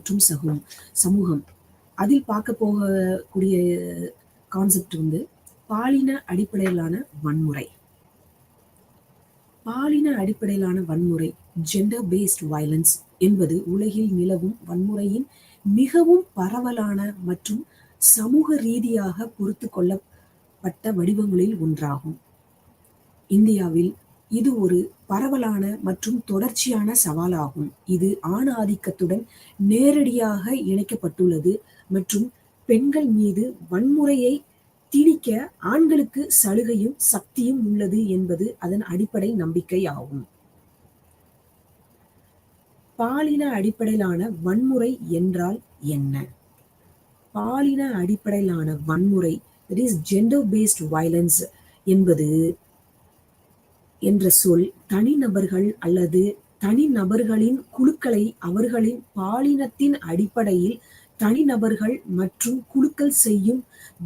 மற்றும் சமூகம் அதில் பார்க்க போகக்கூடிய கான்செப்ட் வந்து பாலின அடிப்படையிலான வன்முறை. பாலின அடிப்படையிலான வன்முறை ஜெண்டர் பேஸ்ட் வயலன்ஸ் என்பது உலகில் நிலவும் வன்முறையின் மிகவும் பரவலான மற்றும் சமூக ரீதியாக பொறுத்து கொள்ளப்பட்ட வடிவங்களில் ஒன்றாகும். இந்தியாவில் இது ஒரு பரவலான மற்றும் தொடர்ச்சியான சவாலாகும். இது ஆண் ஆதிக்கத்துடன் நேரடியாக இணைக்கப்பட்டுள்ளது மற்றும் பெண்கள் மீது வன்முறையை திணிக்க ஆண்களுக்கு சலுகையும் சக்தியும் உள்ளது என்பது அதன் அடிப்படை நம்பிக்கை ஆகும். பாலின அடிப்படையிலான வன்முறை என்றால் என்ன? பாலின அடிப்படையிலான வன்முறை, that is gender based violence என்பது என்ற சொல் தனிநபர்கள் அல்லது தனிநபர்களின் குழுக்களை அவர்களின் பாலினத்தின் அடிப்படையில் தனிநபர்கள் மற்றும் குழுக்கள் செய்யும்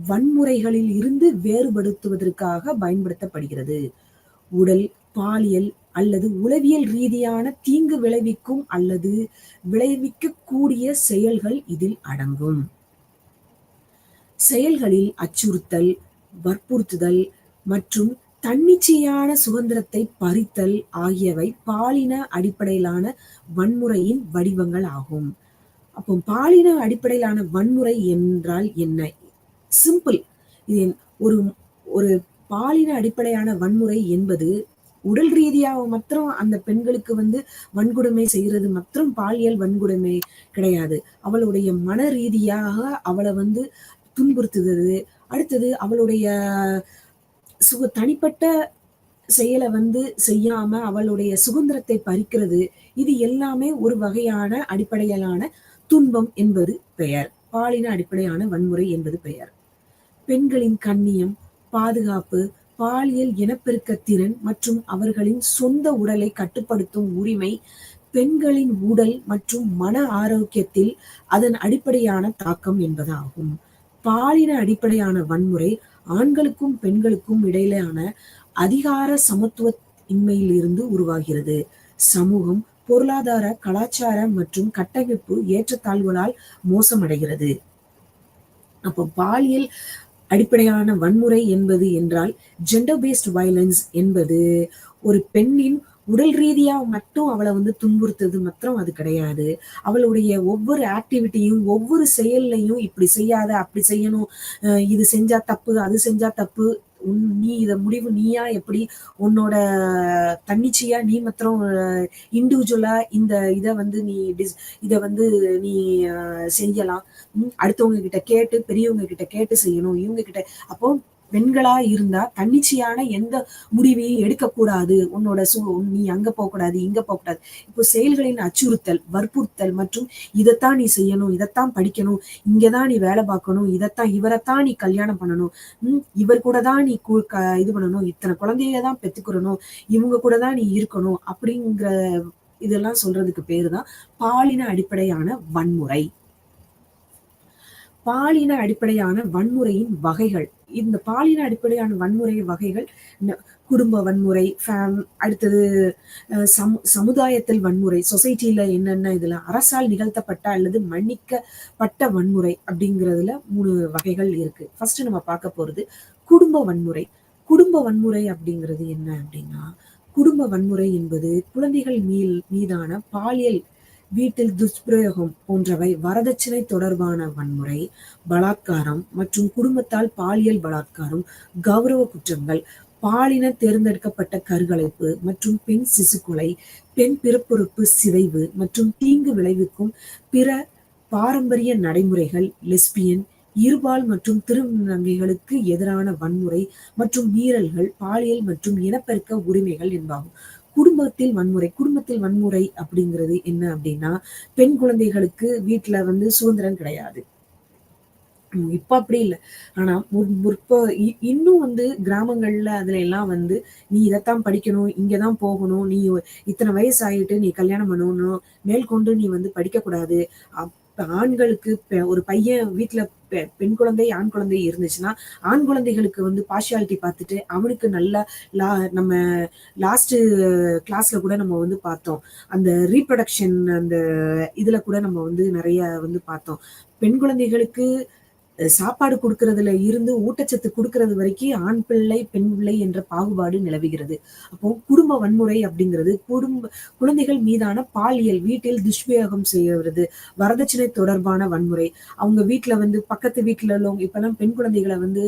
வன்முறைகளில் இருந்து வேறுபடுத்துவதற்காக பயன்படுத்தப்படுகிறது. உடல், பாலியல் அல்லது உளவியல் ரீதியான தீங்கு விளைவிக்கும் அல்லது விளைவிக்கக்கூடிய செயல்கள் இதில் அடங்கும். செயல்களில் அச்சுறுத்தல், வற்புறுத்துதல் மற்றும் தன்னிச்சையான சுதந்திரத்தை பறித்தல் ஆகியவை பாலின அடிப்படையிலான வன்முறையின் வடிவங்கள் ஆகும். அப்போ பாலின அடிப்படையிலான வன்முறை என்றால் என்ன? சிம்பிள். இது ஒரு பாலின அடிப்படையான வன்முறை என்பது உடல் ரீதியாக மாத்திரம் அந்த பெண்களுக்கு வந்து வன்கொடுமை செய்யறது மாத்திரம் பாலியல் வன்கொடுமை கிடையாது. அவளுடைய மன ரீதியாக அவளை வந்து துன்புறுத்துறது, அடுத்தது அவளுடைய தனிப்பட்ட செயலை வந்து செய்யாம அவளுடைய சுதந்திரத்தை பறிக்கிறது. இது எல்லாமே ஒரு வகையான அடிப்படையிலான துன்பம் என்பது பெயர். பாலின அடிப்படையான வன்முறை என்பது பெயர். பெண்களின் கண்ணியம், பாதுகாப்பு, பாலியல் இனப்பெருக்க திறன் மற்றும் அவர்களின் சொந்த உடலை கட்டுப்படுத்தும் உரிமை பெண்களின் உடல் மற்றும் மன ஆரோக்கியத்தில் அதன் அடிப்படையான தாக்கம் என்பதாகும். பாலின அடிப்படையான வன்முறை ஆண்களுக்கும் பெண்களுக்கும் இடையிலான அதிகார சமத்துவ இன்மையிலிருந்து உருவாகிறது. சமூகம், பொருளாதார, கலாச்சார மற்றும் கட்டமைப்பு ஏற்றத்தாழ்வுகளால் மோசமடைகிறது. அப்போ பாலியல் அடிப்படையான வன்முறை என்பது என்றால் ஜெண்டர் பேஸ்ட் வயலன்ஸ் என்பது ஒரு பெண்ணின் உடல் ரீதியா மட்டும் அவளை வந்து துன்புறுத்துறது மாத்திரம் அது கிடையாது. அவளுடைய ஒவ்வொரு ஆக்டிவிட்டியும் ஒவ்வொரு செயல்லையும் இப்படி செய்யாத, அப்படி செய்யணும், இது செஞ்சா தப்பு, அது செஞ்சா தப்பு, நீ இத முடிவு நீயா எப்படி உன்னோட தன்னிச்சையா நீ மாத்திரம் இண்டிவிஜுவலா இந்த இதை வந்து இதை வந்து நீ செய்யலாம். அடுத்தவங்க கிட்ட கேட்டு, பெரியவங்க கிட்ட கேட்டு செய்யணும். இவங்க கிட்ட அப்போ பெண்களா இருந்தா தன்னிச்சையான எந்த முடிவையும் எடுக்கக்கூடாது. உன்னோட நீ அங்க போகக்கூடாது, இங்க போகக்கூடாது. இப்போ செயல்களின் அச்சுறுத்தல், வற்புறுத்தல் மற்றும் இதைத்தான் நீ செய்யணும், இதைத்தான் படிக்கணும், இங்கதான் நீ வேலை பார்க்கணும், இவரைத்தான் நீ கல்யாணம் பண்ணணும், இவர் கூட தான் நீ இது பண்ணணும், இத்தனை குழந்தைய தான் பெத்துக்கிறணும், இவங்க கூட தான் நீ இருக்கணும் அப்படிங்கிற இதெல்லாம் சொல்றதுக்கு பேருதான் பாலின அடிப்படையான வன்முறை. பாலின அடிப்படையான வன்முறையின் வகைகள். இந்த பாலின அடிப்படையான வன்முறை வகைகள் குடும்ப வன்முறை, அடுத்தது சமுதாயத்தில் வன்முறை, சொசைட்டில என்னென்ன இதுல அரசால் நிகழ்த்தப்பட்ட அல்லது மன்னிக்கப்பட்ட வன்முறை அப்படிங்கிறதுல 3 வகைகள் இருக்கு. ஃபர்ஸ்ட் நம்ம பார்க்க போறது குடும்ப வன்முறை. குடும்ப வன்முறை அப்படிங்கிறது என்ன அப்படின்னா, குடும்ப வன்முறை என்பது குழந்தைகள் மீதான பாலியல், வீட்டில் துஷ்பிரயோகம் போன்றவை, வரதட்சணை தொடர்பான வன்முறை, பலாத்காரம் மற்றும் குடும்பத்தால் பாலியல் பலாத்காரம், கௌரவ குற்றங்கள், பாலின தேர்ந்தெடுக்கப்பட்ட கருக்கலைப்பு மற்றும் பெண் சிசுக்கொலை, பெண் பிறப்புறுப்பு சிதைவு மற்றும் தீங்கு விளைவிக்கும் பிற பாரம்பரிய நடைமுறைகள், லெஸ்பியன், இருபால் மற்றும் திருநங்கைகளுக்கு எதிரான வன்முறை மற்றும் மீறல்கள், பாலியல் மற்றும் இனப்பெருக்க உரிமைகள் என்பாகும். குடும்பத்தில் வன்முறை அப்படிங்கிறது என்ன அப்படின்னா, பெண் குழந்தைகளுக்கு வீட்டுல வந்து சுதந்திரம் கிடையாது. இப்ப அப்படி இல்லை. ஆனா இன்னும் வந்து கிராமங்கள்ல அதுல எல்லாம் வந்து நீ இதைத்தான் படிக்கணும், இங்கதான் போகணும், நீ இத்தனை வயசு ஆயிட்டு நீ கல்யாணம் பண்ணணும், மேற்கொண்டு நீ வந்து படிக்க கூடாது. ஆண்களுக்கு ஒரு பையன் வீட்டுல பெண் குழந்தை ஆண் குழந்தை இருந்துச்சுன்னா ஆண் குழந்தைகளுக்கு வந்து பார்ஷியாலிட்டி பார்த்துட்டு அவனுக்கு நல்ல நம்ம லாஸ்ட் கிளாஸ்ல கூட நம்ம வந்து பார்த்தோம். அந்த ரீப்ரொடக்ஷன் அந்த இதுல கூட நம்ம வந்து நிறைய வந்து பார்த்தோம். பெண் குழந்தைகளுக்கு சாப்பாடு கொடுக்கறதுல இருந்து ஊட்டச்சத்து கொடுக்கறது வரைக்கும் ஆண் பிள்ளை பெண் பிள்ளை என்ற பாகுபாடு நிலவுகிறது. அப்போ குடும்ப வன்முறை அப்படிங்கிறது குழந்தைகள் மீதான பாலியல் வீட்டில் துஷ்பிரயோகம் செய்யறது, வரதட்சணை தொடர்பான வன்முறை. அவங்க வீட்டுல வந்து பக்கத்து வீட்டுல உள்ளவங்க இப்பெல்லாம் பெண் குழந்தைகளை வந்து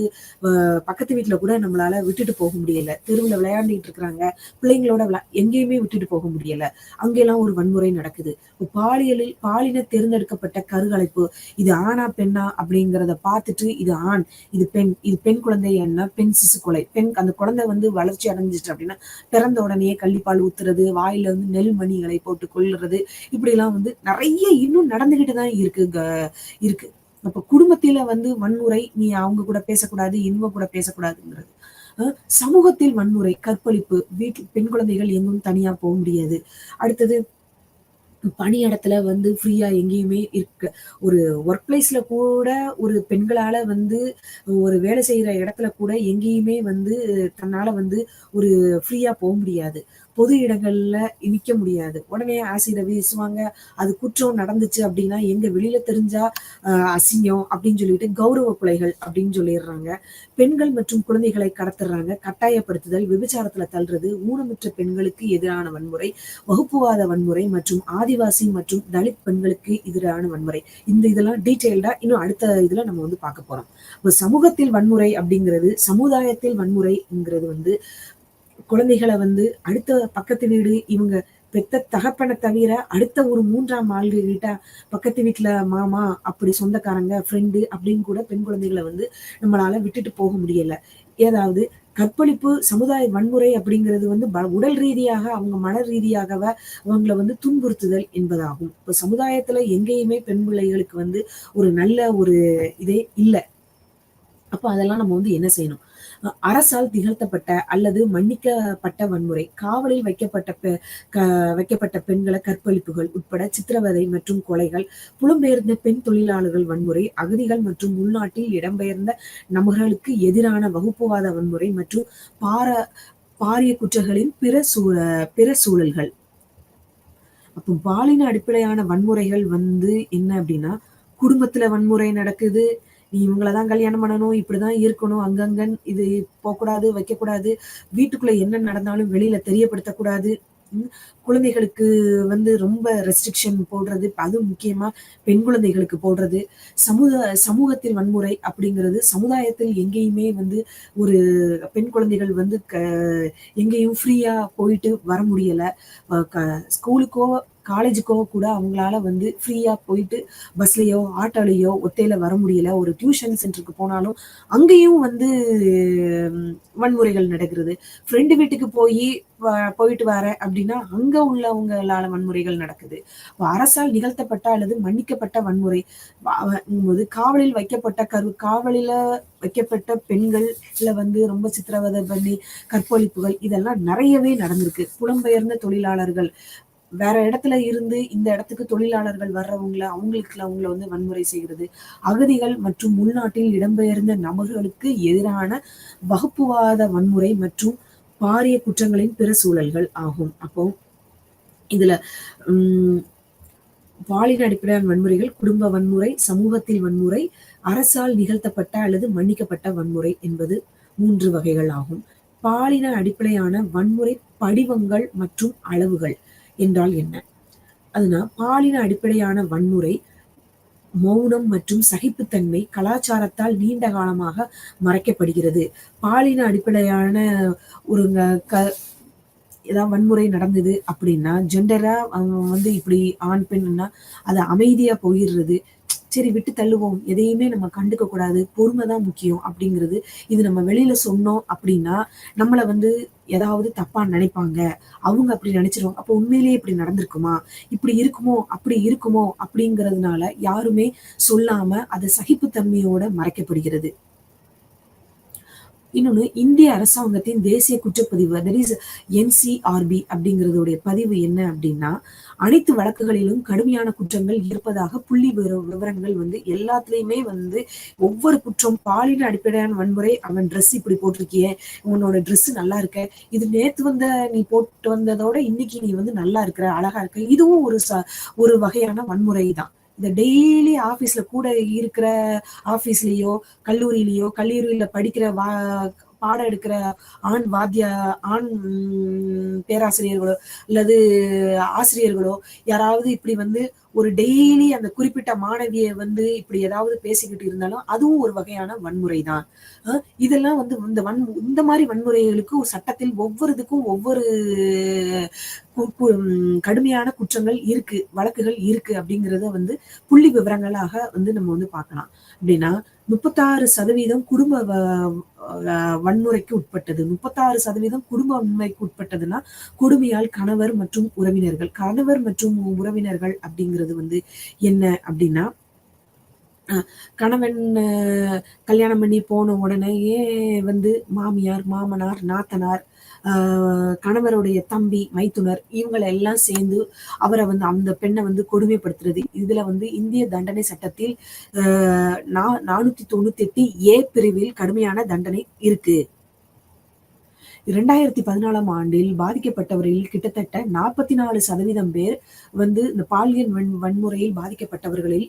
பக்கத்து வீட்டுல கூட நம்மளால விட்டுட்டு போக முடியல. தெருவுல விளையாண்டுட்டு இருக்கிறாங்க, பிள்ளைங்களோட எங்கேயுமே விட்டுட்டு போக முடியல. அங்கெல்லாம் ஒரு வன்முறை நடக்குது. பாலின தேர்ந்தெடுக்கப்பட்ட கருகலைப்பு, இது ஆணா பெண்ணா அப்படிங்கிறத பார்த்துட்டு இது ஆண், இது பெண் குழந்தை என்ன, பெண் சிசு கொலை. அந்த குழந்தை வந்து வளர்ச்சி அடைஞ்சிட்டு அப்படின்னா பிறந்த உடனே கள்ளிப்பால் ஊத்துறது, வாயில வந்து நெல் மணிகளை போட்டு கொள்ளுறது, இப்படி எல்லாம் வந்து நிறைய இன்னும் நடந்துகிட்டு தான் இருக்கு. அப்ப குடும்பத்தில வந்து வன்முறை, நீ அவங்க கூட பேசக்கூடாது, இவங்க கூட பேசக்கூடாதுங்கிறது. சமூகத்தில் வன்முறை, கற்பழிப்பு, வீட்டில் பெண் குழந்தைகள் எங்கும் தனியா போக முடியாது. அடுத்தது பணியிடத்துல வந்து ஃப்ரீயா எங்கேயுமே ஒரு ஒர்க் பிளேஸ்ல கூட ஒரு பெண்களால வந்து ஒரு வேலை செய்யற இடத்துல கூட எங்கேயுமே வந்து தன்னால வந்து ஒரு ஃப்ரீயா போக முடியாது. பொது இடங்கள்ல நிக்க முடியாது. உடனே ஆசிட வீசுவாங்க. அது குற்றம் நடந்துச்சு அப்படின்னா எங்க வெளியில தெரிஞ்சா அசிங்கம் அப்படின்னு சொல்லிட்டு கௌரவ கொலைகள் அப்படின்னு சொல்லிடுறாங்க. பெண்கள் மற்றும் குழந்தைகளை கடத்துறாங்க. கட்டாயப்படுத்துதல், விபச்சாரத்துல தள்ளுறது, ஊனமுற்ற பெண்களுக்கு எதிரான வன்முறை, வகுப்புவாத வன்முறை மற்றும் ஆதிவாசி மற்றும் தலித் பெண்களுக்கு எதிரான வன்முறை. இதெல்லாம் டீட்டெயில்டா இன்னும் அடுத்த இதுல நம்ம வந்து பார்க்க போறோம். சமூகத்தில் வன்முறை அப்படிங்கிறது, சமுதாயத்தில் வன்முறைங்கிறது வந்து குழந்தைகளை வந்து அடுத்த பக்கத்து வீடு, இவங்க பெத்த தகப்பனை தவிர அடுத்த ஒரு 3ஆம் ஆள் கிட்ட, பக்கத்து வீட்டுல மாமா, அப்படி சொந்தக்காரங்க, ஃப்ரெண்டு அப்படின்னு கூட பெண் குழந்தைகளை வந்து நம்மளால விட்டுட்டு போக முடியல. ஏதாவது கற்பழிப்பு, சமுதாய வன்முறை அப்படிங்கிறது வந்து உடல் ரீதியாக, அவங்க மன ரீதியாகவ அவங்களை வந்து துன்புறுத்துதல் என்பதாகும். இப்ப சமுதாயத்துல எங்கேயுமே பெண் பிள்ளைகளுக்கு வந்து ஒரு நல்ல ஒரு இதே இல்லை. அப்ப அதெல்லாம் நம்ம வந்து என்ன செய்யணும்? அரசால் நிகழ்த்தப்பட்ட அல்லது மன்னிக்கப்பட்ட வன்முறை, காவலில் வைக்கப்பட்ட பெண்களை கற்பழிப்புகள் உட்பட சித்திரவதை மற்றும் கொலைகள், புலம்பெயர்ந்த பெண் தொழிலாளர்கள் வன்முறை, அகதிகள் மற்றும் உள்நாட்டில் இடம்பெயர்ந்த நபர்களுக்கு எதிரான வகுப்புவாத வன்முறை மற்றும் பாரிய குற்றங்களின் பிற சூழல்கள். அப்போ பாலின அடிப்படையான வன்முறைகள் வந்து என்ன அப்படின்னா, குடும்பத்துல வன்முறை நடக்குது, நீ இவங்களதான் கல்யாணம் பண்ணணும், இப்படிதான் இருக்கணும், அங்கங்கன் இது போகக்கூடாது, வைக்கக்கூடாது, வீட்டுக்குள்ள என்ன நடந்தாலும் வெளியில தெரியப்படுத்தக்கூடாது. குழந்தைகளுக்கு வந்து ரொம்ப ரெஸ்ட்ரிக்ஷன் போடுறது, அதுவும் முக்கியமா பெண் குழந்தைகளுக்கு போடுறது. சமூகத்தில் வன்முறை அப்படிங்கிறது சமுதாயத்தில் எங்கேயுமே வந்து ஒரு பெண் குழந்தைகள் வந்து எங்கேயும் ஃப்ரீயா போயிட்டு வர முடியல. ஸ்கூலுக்கோ காலேஜுக்கோ கூட அவங்களால வந்து ஃப்ரீயா போயிட்டு பஸ்லயோ ஆட்டோலயோ ஒத்தையில வர முடியல. ஒரு டியூஷன் சென்டருக்கு போனாலும் அங்கேயும் வந்து வன்முறைகள் நடக்கிறது. ஃப்ரெண்டு வீட்டுக்கு போயிட்டு வர அப்படின்னா அங்க உள்ளவங்களால வன்முறைகள் நடக்குது. அரசால் நிகழ்த்தப்பட்ட அல்லது மன்னிக்கப்பட்ட வன்முறை போது காவலில் வைக்கப்பட்ட பெண்கள்ல வந்து ரொம்ப சித்திரவதை பண்ணி கற்பழிப்புகள் இதெல்லாம் நிறையவே நடந்திருக்கு. புலம்பெயர்ந்த தொழிலாளர்கள் வேற இடத்துல இருந்து இந்த இடத்துக்கு தொழிலாளர்கள் வர்றவங்கள அவங்கள வந்து வன்முறை செய்கிறது. அகதிகள் மற்றும் உள்நாட்டில் இடம்பெயர்ந்த நபர்களுக்கு எதிரான வகுப்புவாத வன்முறை மற்றும் பாரிய குற்றங்களின் பிற சூழல்கள் ஆகும். அப்போ இதுல பாலின அடிப்படையான வன்முறைகள், குடும்ப வன்முறை, சமூகத்தில் வன்முறை, அரசால் நிகழ்த்தப்பட்ட அல்லது மன்னிக்கப்பட்ட வன்முறை என்பது 3 வகைகள் ஆகும். பாலின அடிப்படையான வன்முறை படிவங்கள் மற்றும் அளவுகள் என்றால் என்ன? அதுனா பாலின அடிப்படையான வன்முறை மௌனம் மற்றும் சகிப்புத்தன்மை கலாச்சாரத்தால் நீண்ட காலமாக மறைக்கப்படுகிறது. பாலின அடிப்படையான ஒரு ஏதாவது வன்முறை நடந்தது அப்படின்னா ஜெண்டரா அவங்க வந்து இப்படி ஆண் பெண்ணுன்னா அது அமைதியா போயிடுறது. சரி விட்டு தள்ளுவோம், எதையுமே நம்ம கண்டுக்க கூடாது, பொறுமைதான் முக்கியம் அப்படிங்கிறது. இது நம்ம வெளியில சொன்னோம் அப்படின்னா நம்மள வந்து ஏதாவது தப்பா நினைப்பாங்க, அவங்க அப்படி நினைச்சிருவாங்க. அப்போ உண்மையிலேயே இப்படி நடந்திருக்குமா, இப்படி இருக்குமோ அப்படி இருக்குமோ அப்படிங்கிறதுனால யாருமே சொல்லாம அது சகிப்புத்தன்மையோட மறைக்கப்படுகிறது. இன்னொன்னு இந்திய அரசாங்கத்தின் தேசிய குற்றப்பதிவு தட் இஸ் என்சிஆர்பி அப்படிங்கிறதுடைய பதிவு என்ன அப்படின்னா, அனைத்து வழக்குகளிலும் கடுமையான குற்றங்கள் இருப்பதாக புள்ளி விவரங்கள் வந்து எல்லாத்துலயுமே வந்து ஒவ்வொரு குற்றம் பாலின அடிப்படையான வன்முறை, அவன் ட்ரெஸ் இப்படி போட்டிருக்கிய, உன்னோட ட்ரெஸ் நல்லா இருக்க, இது நேத்து வந்த நீ போட்டு வந்ததோட இன்னைக்கு நீ வந்து நல்லா இருக்கிற, அழகா இருக்க, இதுவும் ஒரு வகையான வன்முறை தான். இந்த டெய்லி ஆபீஸ்ல கூட இருக்கிற ஆபீஸ்லயோ கல்லூரியில படிக்கிற பாடம் எடுக்கிற ஆண் பேராசிரியர்களோ அல்லது ஆசிரியர்களோ யாராவது இப்படி வந்து ஒரு டெய்லி அந்த குறிப்பிட்ட மாணவியை வந்து இப்படி ஏதாவது பேசிக்கிட்டு இருந்தாலும் அதுவும் ஒரு வகையான வன்முறை தான். இதெல்லாம் வந்து இந்த மாதிரி வன்முறைகளுக்கு ஒரு சட்டத்தில் ஒவ்வொருதுக்கும் ஒவ்வொரு கடுமையான குற்றங்கள் இருக்கு, வழக்குகள் இருக்கு அப்படிங்கிறத வந்து புள்ளி விவரங்களாக வந்து நம்ம வந்து பார்க்கலாம். அப்படின்னா 36% குடும்ப வன்முறைக்கு உட்பட்டது. 36% குடும்ப வன்முறைக்கு உட்பட்டதுன்னா கொடுமையால் கணவர் மற்றும் உறவினர்கள் அப்படிங்கிறது வந்து என்ன அப்படின்னா, கணவன் கல்யாணம் பண்ணி போன உடனேயே வந்து மாமியார், மாமனார், நாத்தனார், கணவருடைய தம்பி, மைத்துனர் இவங்களை எல்லாம் சேர்ந்து அவரை வந்து அந்த பெண்ணை வந்து கொடுமைப்படுத்துறது. இதுல வந்து இந்திய தண்டனை சட்டத்தில் 498 பிரிவில் கடுமையான தண்டனை இருக்கு. 2014ஆம் ஆண்டில் பாதிக்கப்பட்டவர்களில் கிட்டத்தட்ட 44% பேர் வந்து இந்த பாலியல் வன்முறையில் பாதிக்கப்பட்டவர்களில்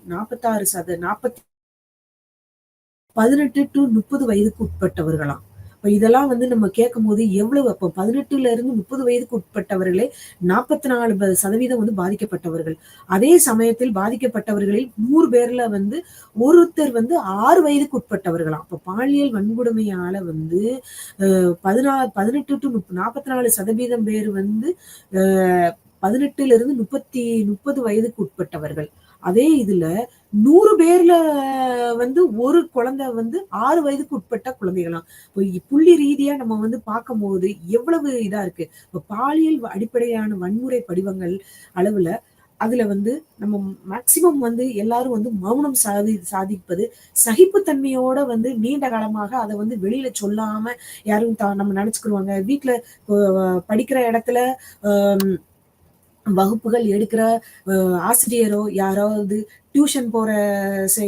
18 to 30 வயதுக்கு உட்பட்டவர்களாம். இப்ப இதெல்லாம் வந்து நம்ம கேட்கும் போது எவ்வளவு, அப்போ 18ல இருந்து 30 வயதுக்கு உட்பட்டவர்களே 44% வந்து பாதிக்கப்பட்டவர்கள். அதே சமயத்தில் பாதிக்கப்பட்டவர்களில் 100 பேர்ல வந்து ஒருத்தர் வந்து 6 வயதுக்கு உட்பட்டவர்களாம். அப்ப பாலியல் வன்கொடுமையால வந்து 18 to 44% பேர் வந்து 18ல இருந்து 30 வயதுக்கு உட்பட்டவர்கள். அதே இதுல 100 பேர்ல வந்து ஒரு குழந்தை வந்து 6 வயதுக்கு உட்பட்ட குழந்தைகளாம். புள்ளி ரீதியா நம்ம வந்து பார்க்கும்போது எவ்வளவு இதா இருக்கு. இப்ப பாலியல் அடிப்படையான வன்முறை படிவங்கள் அளவுல அதுல வந்து நம்ம மேக்சிமம் வந்து எல்லாரும் வந்து மௌனம் சாதிப்பது, சகிப்புத்தன்மையோட வந்து நீண்ட காலமாக அதை வந்து வெளியில சொல்லாம யாரும் நம்ம நினைச்சுக்கிருவாங்க. வீட்டுல படிக்கிற இடத்துல வகுப்புகள் எடுக்கிற ஆசிரியரோ யாராவது டியூஷன் போற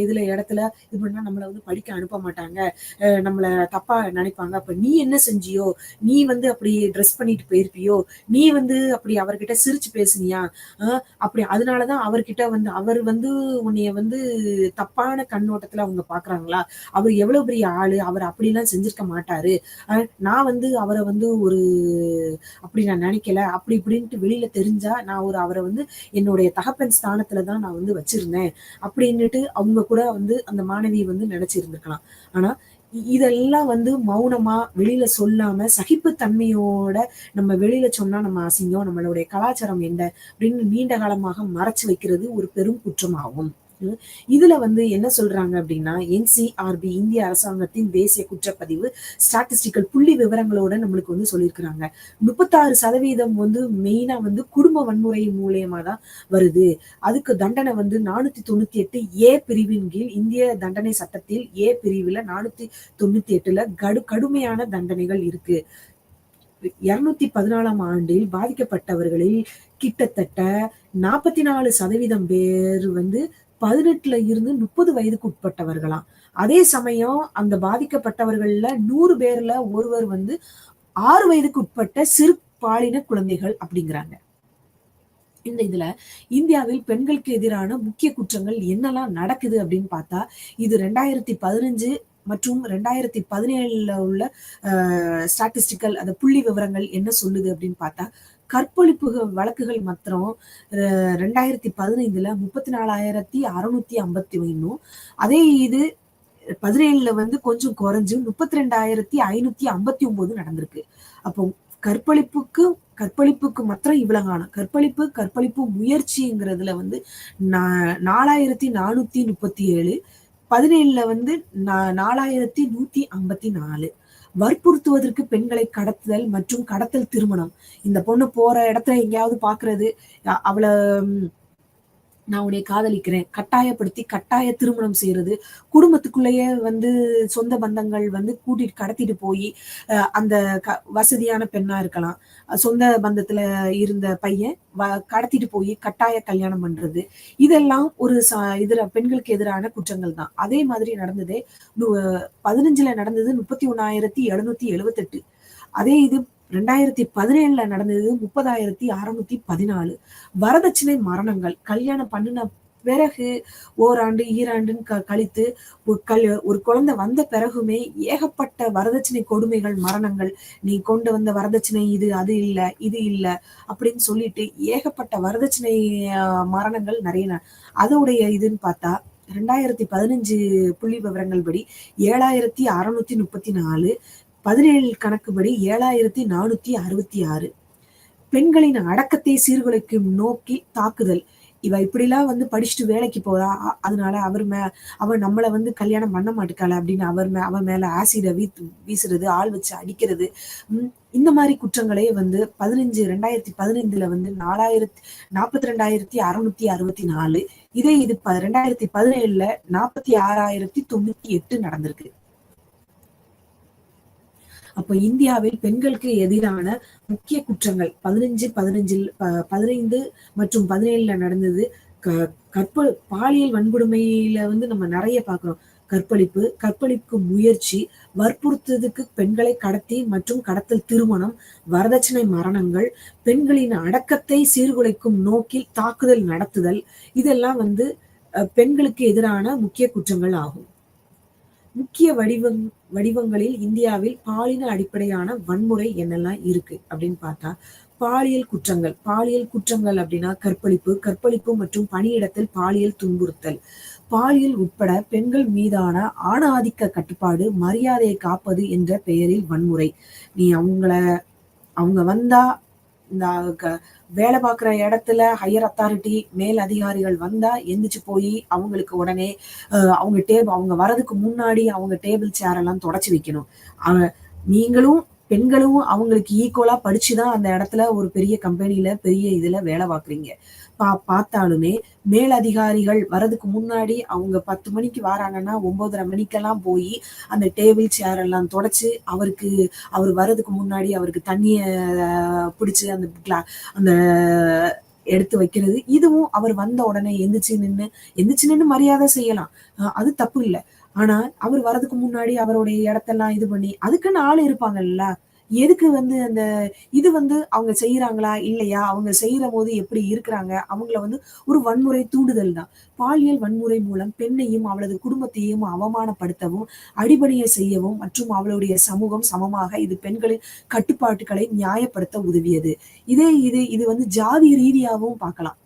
இதுல இடத்துல இது பண்ணா நம்மளை வந்து படிக்க அனுப்ப மாட்டாங்க, நம்மள தப்பா நினைப்பாங்க. அப்ப நீ என்ன செஞ்சியோ, நீ வந்து அப்படி ட்ரெஸ் பண்ணிட்டு போயிருப்பியோ, நீ வந்து அப்படி அவர்கிட்ட சிரிச்சு பேசுனியா, அப்படி அதனாலதான் அவர்கிட்ட வந்து அவர் வந்து உன்னைய வந்து தப்பான கண்ணோட்டத்துல அவங்க பாக்குறாங்களா, அவர் எவ்வளவு பெரிய ஆளு, அவர் அப்படிலாம் செஞ்சிருக்க மாட்டாரு, நான் வந்து அவரை வந்து ஒரு அப்படி நான் நினைக்கல, அப்படி இப்படின்ட்டு வெளியில தெரிஞ்சா நான் அவரை வந்து என்னுடைய தகப்பன் ஸ்தானத்துலதான் நான் வந்து வச்சிருந்தேன் அப்படின்னுட்டு அவங்க கூட வந்து அந்த மாணவி வந்து நினைச்சிருந்திருக்கலாம். ஆனா இதெல்லாம் வந்து மௌனமா வெளியில சொல்லாம சகிப்புத்தன்மையோட நம்ம வெளியில சொன்னா நம்ம அசிங்கம், நம்மளுடைய கலாச்சாரம் என்ன அப்படின்னு நீண்ட காலமாக மறைச்சு வைக்கிறது ஒரு பெரும் குற்றமாகும். இதுல வந்து என்ன சொல்றாங்க அப்படின்னா, என்சிஆர்பி இந்திய அரசாங்கத்தின் தேசிய குற்றப்பதிவு ஸ்டாட்டிஸ்டிக்கல் புள்ளி விவரங்களோட நம்மளுக்கு வந்து சொல்லியிருக்கிறாங்க. 36% வந்து மெயினா வந்து குடும்ப வன்முறை மூலியமா தான் வருது. அதுக்கு தண்டனை வந்து 498 பிரிவின் கீழ் இந்திய தண்டனை சட்டத்தில் பிரிவுல 498ல கடுமையான தண்டனைகள் இருக்கு. 214ஆம் ஆண்டில் பாதிக்கப்பட்டவர்களில் கிட்டத்தட்ட 44% பேர் வந்து 18ல இருந்து 30 வயதுக்கு உட்பட்டவர்களாம். அதே சமயம் அந்த பாதிக்கப்பட்டவர்கள்ல 100 பேர்ல ஒருவர் வந்து 6 வயதுக்கு உட்பட்ட சிறு பாலின குழந்தைகள் அப்படிங்கிறாங்க. இந்த இதுல இந்தியாவில் பெண்களுக்கு எதிரான முக்கிய குற்றங்கள் என்னெல்லாம் நடக்குது அப்படின்னு பார்த்தா, இது 2015 மற்றும் 2017ல உள்ள ஸ்டாட்டிஸ்டிக்கல் அந்த புள்ளி விவரங்கள் என்ன சொல்லுது அப்படின்னு பார்த்தா, கற்பழிப்பு வழக்குகள் மாத்திரம் 2015ல 34,651, அதே இது 17ல வந்து கொஞ்சம் குறைஞ்சு 32,559 நடந்திருக்கு. அப்போ கற்பழிப்புக்கு மாத்திரம் இவ்வளவு காணும். கற்பழிப்பு முயற்சிங்கிறதுல வந்து 4,437, 17ல வந்து 4,154. வற்புறுத்துவதற்கு பெண்களை கடத்துதல் மற்றும் கடத்தல் திருமணம். இந்த பொண்ணு போற இடத்துல எங்கேயாவது பாக்குறது, அவளை நான் உன்னை காதலிக்கிறேன், கட்டாயப்படுத்தி கட்டாய திருமணம் செய்யறது, குடும்பத்துக்குள்ளேயே வந்து சொந்த பந்தங்கள் வந்து கூட்டிட்டு கடத்திட்டு போய் அந்த வசதியான பெண்ணா இருக்கலாம். சொந்த பந்தத்துல இருந்த பையன் கடத்திட்டு போய் கட்டாய கல்யாணம் பண்றது. இதெல்லாம் ஒரு பெண்களுக்கு எதிரான குற்றங்கள் தான். அதே மாதிரி நடந்ததே நு 15ல நடந்தது 31,778. அதே இது 2017ல நடந்தது 30,614. வரதட்சணை மரணங்கள் கல்யாணம் பண்ணுன பிறகு ஓராண்டு, ஈராண்டுன்னு கழித்து ஒரு குழந்தை வந்த பிறகுமே ஏகப்பட்ட வரதட்சணை கொடுமைகள், மரணங்கள். நீ கொண்டு வந்த வரதட்சணை இது, அது இல்ல, இது இல்ல அப்படின்னு சொல்லிட்டு ஏகப்பட்ட வரதட்சணை மரணங்கள் நெறைய. அதோடைய இதுன்னு பார்த்தா 2015 புள்ளி விவரங்கள் படி 7,634, 17 கணக்குப்படி 7,466. பெண்களின் அடக்கத்தை சீர்குலைக்கும் நோக்கி தாக்குதல். இவ இப்படிலாம் வந்து படிச்சுட்டு வேலைக்கு போறா. அதனால அவ நம்மள வந்து கல்யாணம் பண்ண மாட்டுக்காள அப்படின்னு அவ மேல ஆசிட வீசுறது, ஆள் வச்சு அடிக்கிறது. இந்த மாதிரி குற்றங்களே வந்து 2015ல வந்து 42,664. இதே இது 2017ல 46,098 நடந்திருக்கு. அப்ப இந்தியாவில் பெண்களுக்கு எதிரான முக்கிய குற்றங்கள் 15 மற்றும் 17ல நடந்தது. பாலியல் வன்கொடுமையில வந்து நம்ம நிறைய பார்க்கிறோம். கற்பழிப்பு முயற்சி, வற்புறுத்ததுக்கு பெண்களை கடத்தி மற்றும் கடத்தல் திருமணம், வரதட்சணை மரணங்கள், பெண்களின் அடக்கத்தை சீர்குலைக்கும் நோக்கில் தாக்குதல் நடத்துதல், இதெல்லாம் வந்து பெண்களுக்கு எதிரான முக்கிய குற்றங்கள் ஆகும். முக்கிய வடிவங்களில் இந்தியாவில் பாலின அடிப்படையான வன்முறை என்னெல்லாம் இருக்கு அப்படின்னு பார்த்தா, பாலியல் குற்றங்கள் அப்படின்னா கற்பழிப்பு மற்றும் பணியிடத்தில் பாலியல் துன்புறுத்தல், பாலியல் உட்பட பெண்கள் மீதான ஆணாதிக்க கட்டுப்பாடு, மரியாதையை காப்பது என்ற பெயரில் வன்முறை. நீ அவங்க வந்தா இந்த வேலை பார்க்குற இடத்துல ஹையர் அத்தாரிட்டி மேல் அதிகாரிகள் வந்தா எந்திரிச்சு போய் அவங்களுக்கு உடனே அவங்க வர்றதுக்கு முன்னாடி அவங்க டேபிள் சேர் எல்லாம் தொடச்சு வைக்கணும். நீங்களும் பெண்களும் அவங்களுக்கு ஈக்குவலா படிச்சுதான் அந்த இடத்துல ஒரு பெரிய கம்பெனில பெரிய இதுல வேலை பார்க்குறீங்க. பார்த்தாலுமே மேல் அதிகாரிகள் வர்றதுக்கு முன்னாடி அவங்க 10 மணிக்கு வராங்கன்னா 9:30 மணிக்கெல்லாம் போய் அந்த டேபிள் சேர் எல்லாம் தொடச்சு அவர் வர்றதுக்கு முன்னாடி அவருக்கு தண்ணிய பிடிச்சு அந்த எடுத்து வைக்கிறது. இதுவும் அவர் வந்த உடனே எந்திரிச்சு நின்னு மரியாதை செய்யலாம். அது தப்பு இல்லை. ஆனா அவர் வர்றதுக்கு முன்னாடி அவருடைய இடத்தெல்லாம் இது பண்ணி அதுக்குன்னு ஆள் இருப்பாங்கல்ல. எதுக்கு வந்து இது வந்து அவங்க செய்யறாங்களா இல்லையா, அவங்க செய்யற போது எப்படி இருக்கிறாங்க, அவங்கள வந்து ஒரு வன்முறை தூண்டுதல் தான். பாலியல் வன்முறை மூலம் பெண்ணையும் அவளது குடும்பத்தையும் அவமானப்படுத்தவும், அடிபணிய செய்யவும் மற்றும் அவளுடைய சமூகம் சமமாக இது பெண்களின் கட்டுப்பாட்டுகளை நியாயப்படுத்த உதவியது. இது வந்து ஜாதி ரீதியாகவும் பார்க்கலாம்.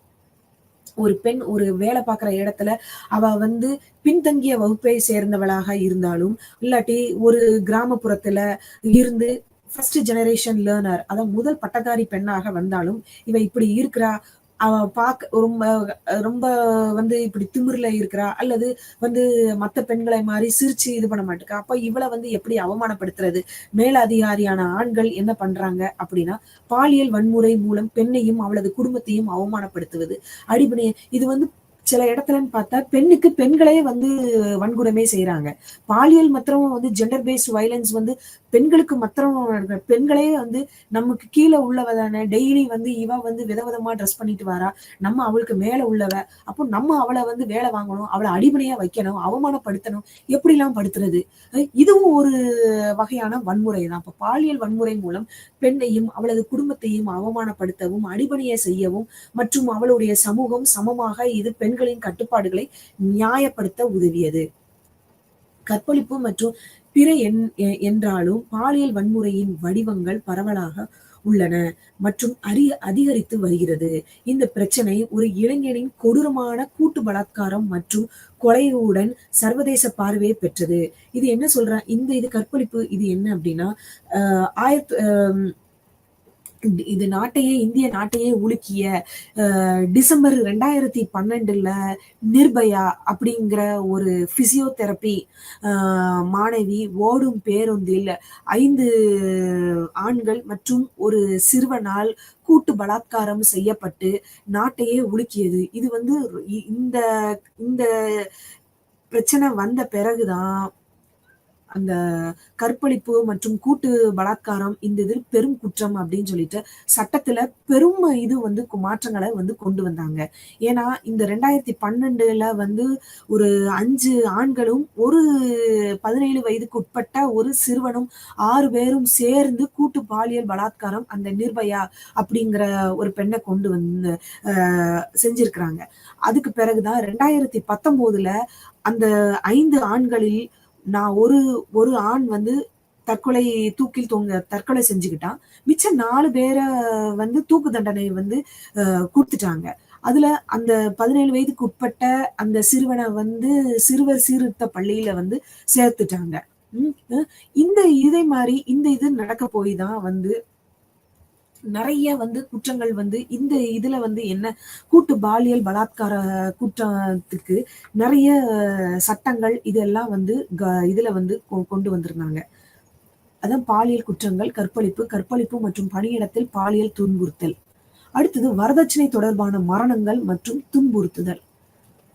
ஒரு பெண் ஒரு வேலை பார்க்குற இடத்துல அவ வந்து பின்தங்கிய வகுப்பை சேர்ந்தவளாக இருந்தாலும், இல்லாட்டி ஒரு கிராமப்புறத்துல இருந்து ஃபர்ஸ்ட் ஜெனரேஷன் லேர்னர், அதான் முதல் பட்டதாரி பெண்ணாக வந்தாலும் இவ இப்படி இருக்கிறா, அவ ரொம்ப ரொம்ப வந்து இப்படி திமிர்ல இருக்கிறா, அல்லது வந்து மத்த பெண்களை மாதிரி சிரிச்சு இது பண்ண மாட்டேக்கா. அப்ப இவளை வந்து எப்படி அவமானப்படுத்துறது? மேல அதிகாரியான ஆண்கள் என்ன பண்றாங்க அப்படின்னா, பாலியல் வன்முறை மூலம் பெண்ணையும் அவளது குடும்பத்தையும் அவமானப்படுத்துவது, அடிபணிய இது வந்து சில இடத்துலன்னு பார்த்தா பெண்ணுக்கு பெண்களே வந்து வன்கொடுமை செய்யறாங்க. பாலியல் மற்றும் வந்து ஜெண்டர் பேஸ்ட் வயலன்ஸ் வந்து பெண்களுக்கு மாத்திரம் பெண்களே வந்து நமக்கு கீழே உள்ளவ தானே, டெய்லி வந்து இவ வந்து விதவிதமா ட்ரெஸ் பண்ணிட்டு வரா, நம்ம அவளுக்கு மேல உள்ளவ, அப்போ நம்ம அவளை வந்து வேலை வாங்கணும், அவளை அடிபணியா வைக்கணும், அவமானப்படுத்தணும், எப்படிலாம் படுத்துறது? இதுவும் ஒரு வகையான வன்முறை தான். அப்ப பாலியல் வன்முறை மூலம் பெண்ணையும் அவளது குடும்பத்தையும் அவமானப்படுத்தவும், அடிபணிய செய்யவும் மற்றும் அவளுடைய சமூகம் சமமாக இது பெண்களின் கட்டுப்பாடுகளை நியாயப்படுத்த உதவியது. கற்பழிப்பு மற்றும் பிற என்றாலும் பாலியல் வன்முறையின் வடிவங்கள் பரவலாக உள்ளன மற்றும் அதிகரித்து வருகிறது. இந்த பிரச்சனை ஒரு இளைஞனின் கொடூரமான கூட்டு பலாத்காரம் மற்றும் கொலையுடன் சர்வதேச பார்வையை பெற்றது. இது என்ன சொல்ற இது கற்பழிப்பு இது என்ன அப்படின்னா இது நாட்டையே இந்திய நாட்டையே உலுக்கிய டிசம்பர் 2012 நிர்பயா அப்படிங்கிற ஒரு பிசியோதெரபி மாணவி ஓடும் பேருந்தில் 5 ஆண்கள் மற்றும் ஒரு சிறுவனால் கூட்டு பலாத்காரம் செய்யப்பட்டு நாட்டையே உலுக்கியது. இது வந்து இந்த இந்த பிரச்சனை வந்த பிறகுதான் அந்த கற்பழிப்பு மற்றும் கூட்டு பலாத்காரம் இந்த இதில் பெரும் குற்றம் அப்படின்னு சொல்லிட்டு சட்டத்துல பெரும் இது வந்து மாற்றங்களை வந்து கொண்டு வந்தாங்க. ஏன்னா இந்த 2012 வந்து ஒரு 5 ஆண்களும் ஒரு 17 வயதுக்கு உட்பட்ட ஒரு சிறுவனும் 6 பேரும் சேர்ந்து கூட்டு பாலியல் பலாத்காரம் அந்த நிர்பயா அப்படிங்கிற ஒரு பெண்ணை கொண்டு வந்து செஞ்சிருக்கிறாங்க. அதுக்கு பிறகுதான் 2019 அந்த 5 ஆண்களில் நான் ஒரு ஆண் வந்து தூக்கில் தற்கொலை செஞ்சுக்கிட்டான். மிச்சம் 4 பேரை வந்து தூக்கு தண்டனை வந்து கொடுத்துட்டாங்க. அதுல அந்த 17 வயதுக்கு உட்பட்ட அந்த சிறுவனை வந்து சிறுவர் சீர்திருத்த பள்ளியில வந்து சேர்த்துட்டாங்க. இதே மாதிரி இந்த இது நடக்க போய் தான் வந்து நிறைய வந்து குற்றங்கள் வந்து இந்த இதுல வந்து என்ன கூட்டு பாலியல் பலாத்கார குற்றத்துக்கு நிறைய சட்டங்கள் இதெல்லாம் வந்து இதுல வந்து கொண்டு வந்திருந்தாங்க. அதான் பாலியல் குற்றங்கள், கற்பழிப்பு மற்றும் பணியிடத்தில் பாலியல் துன்புறுத்தல். அடுத்தது வரதட்சணை தொடர்பான மரணங்கள் மற்றும் துன்புறுத்துதல்.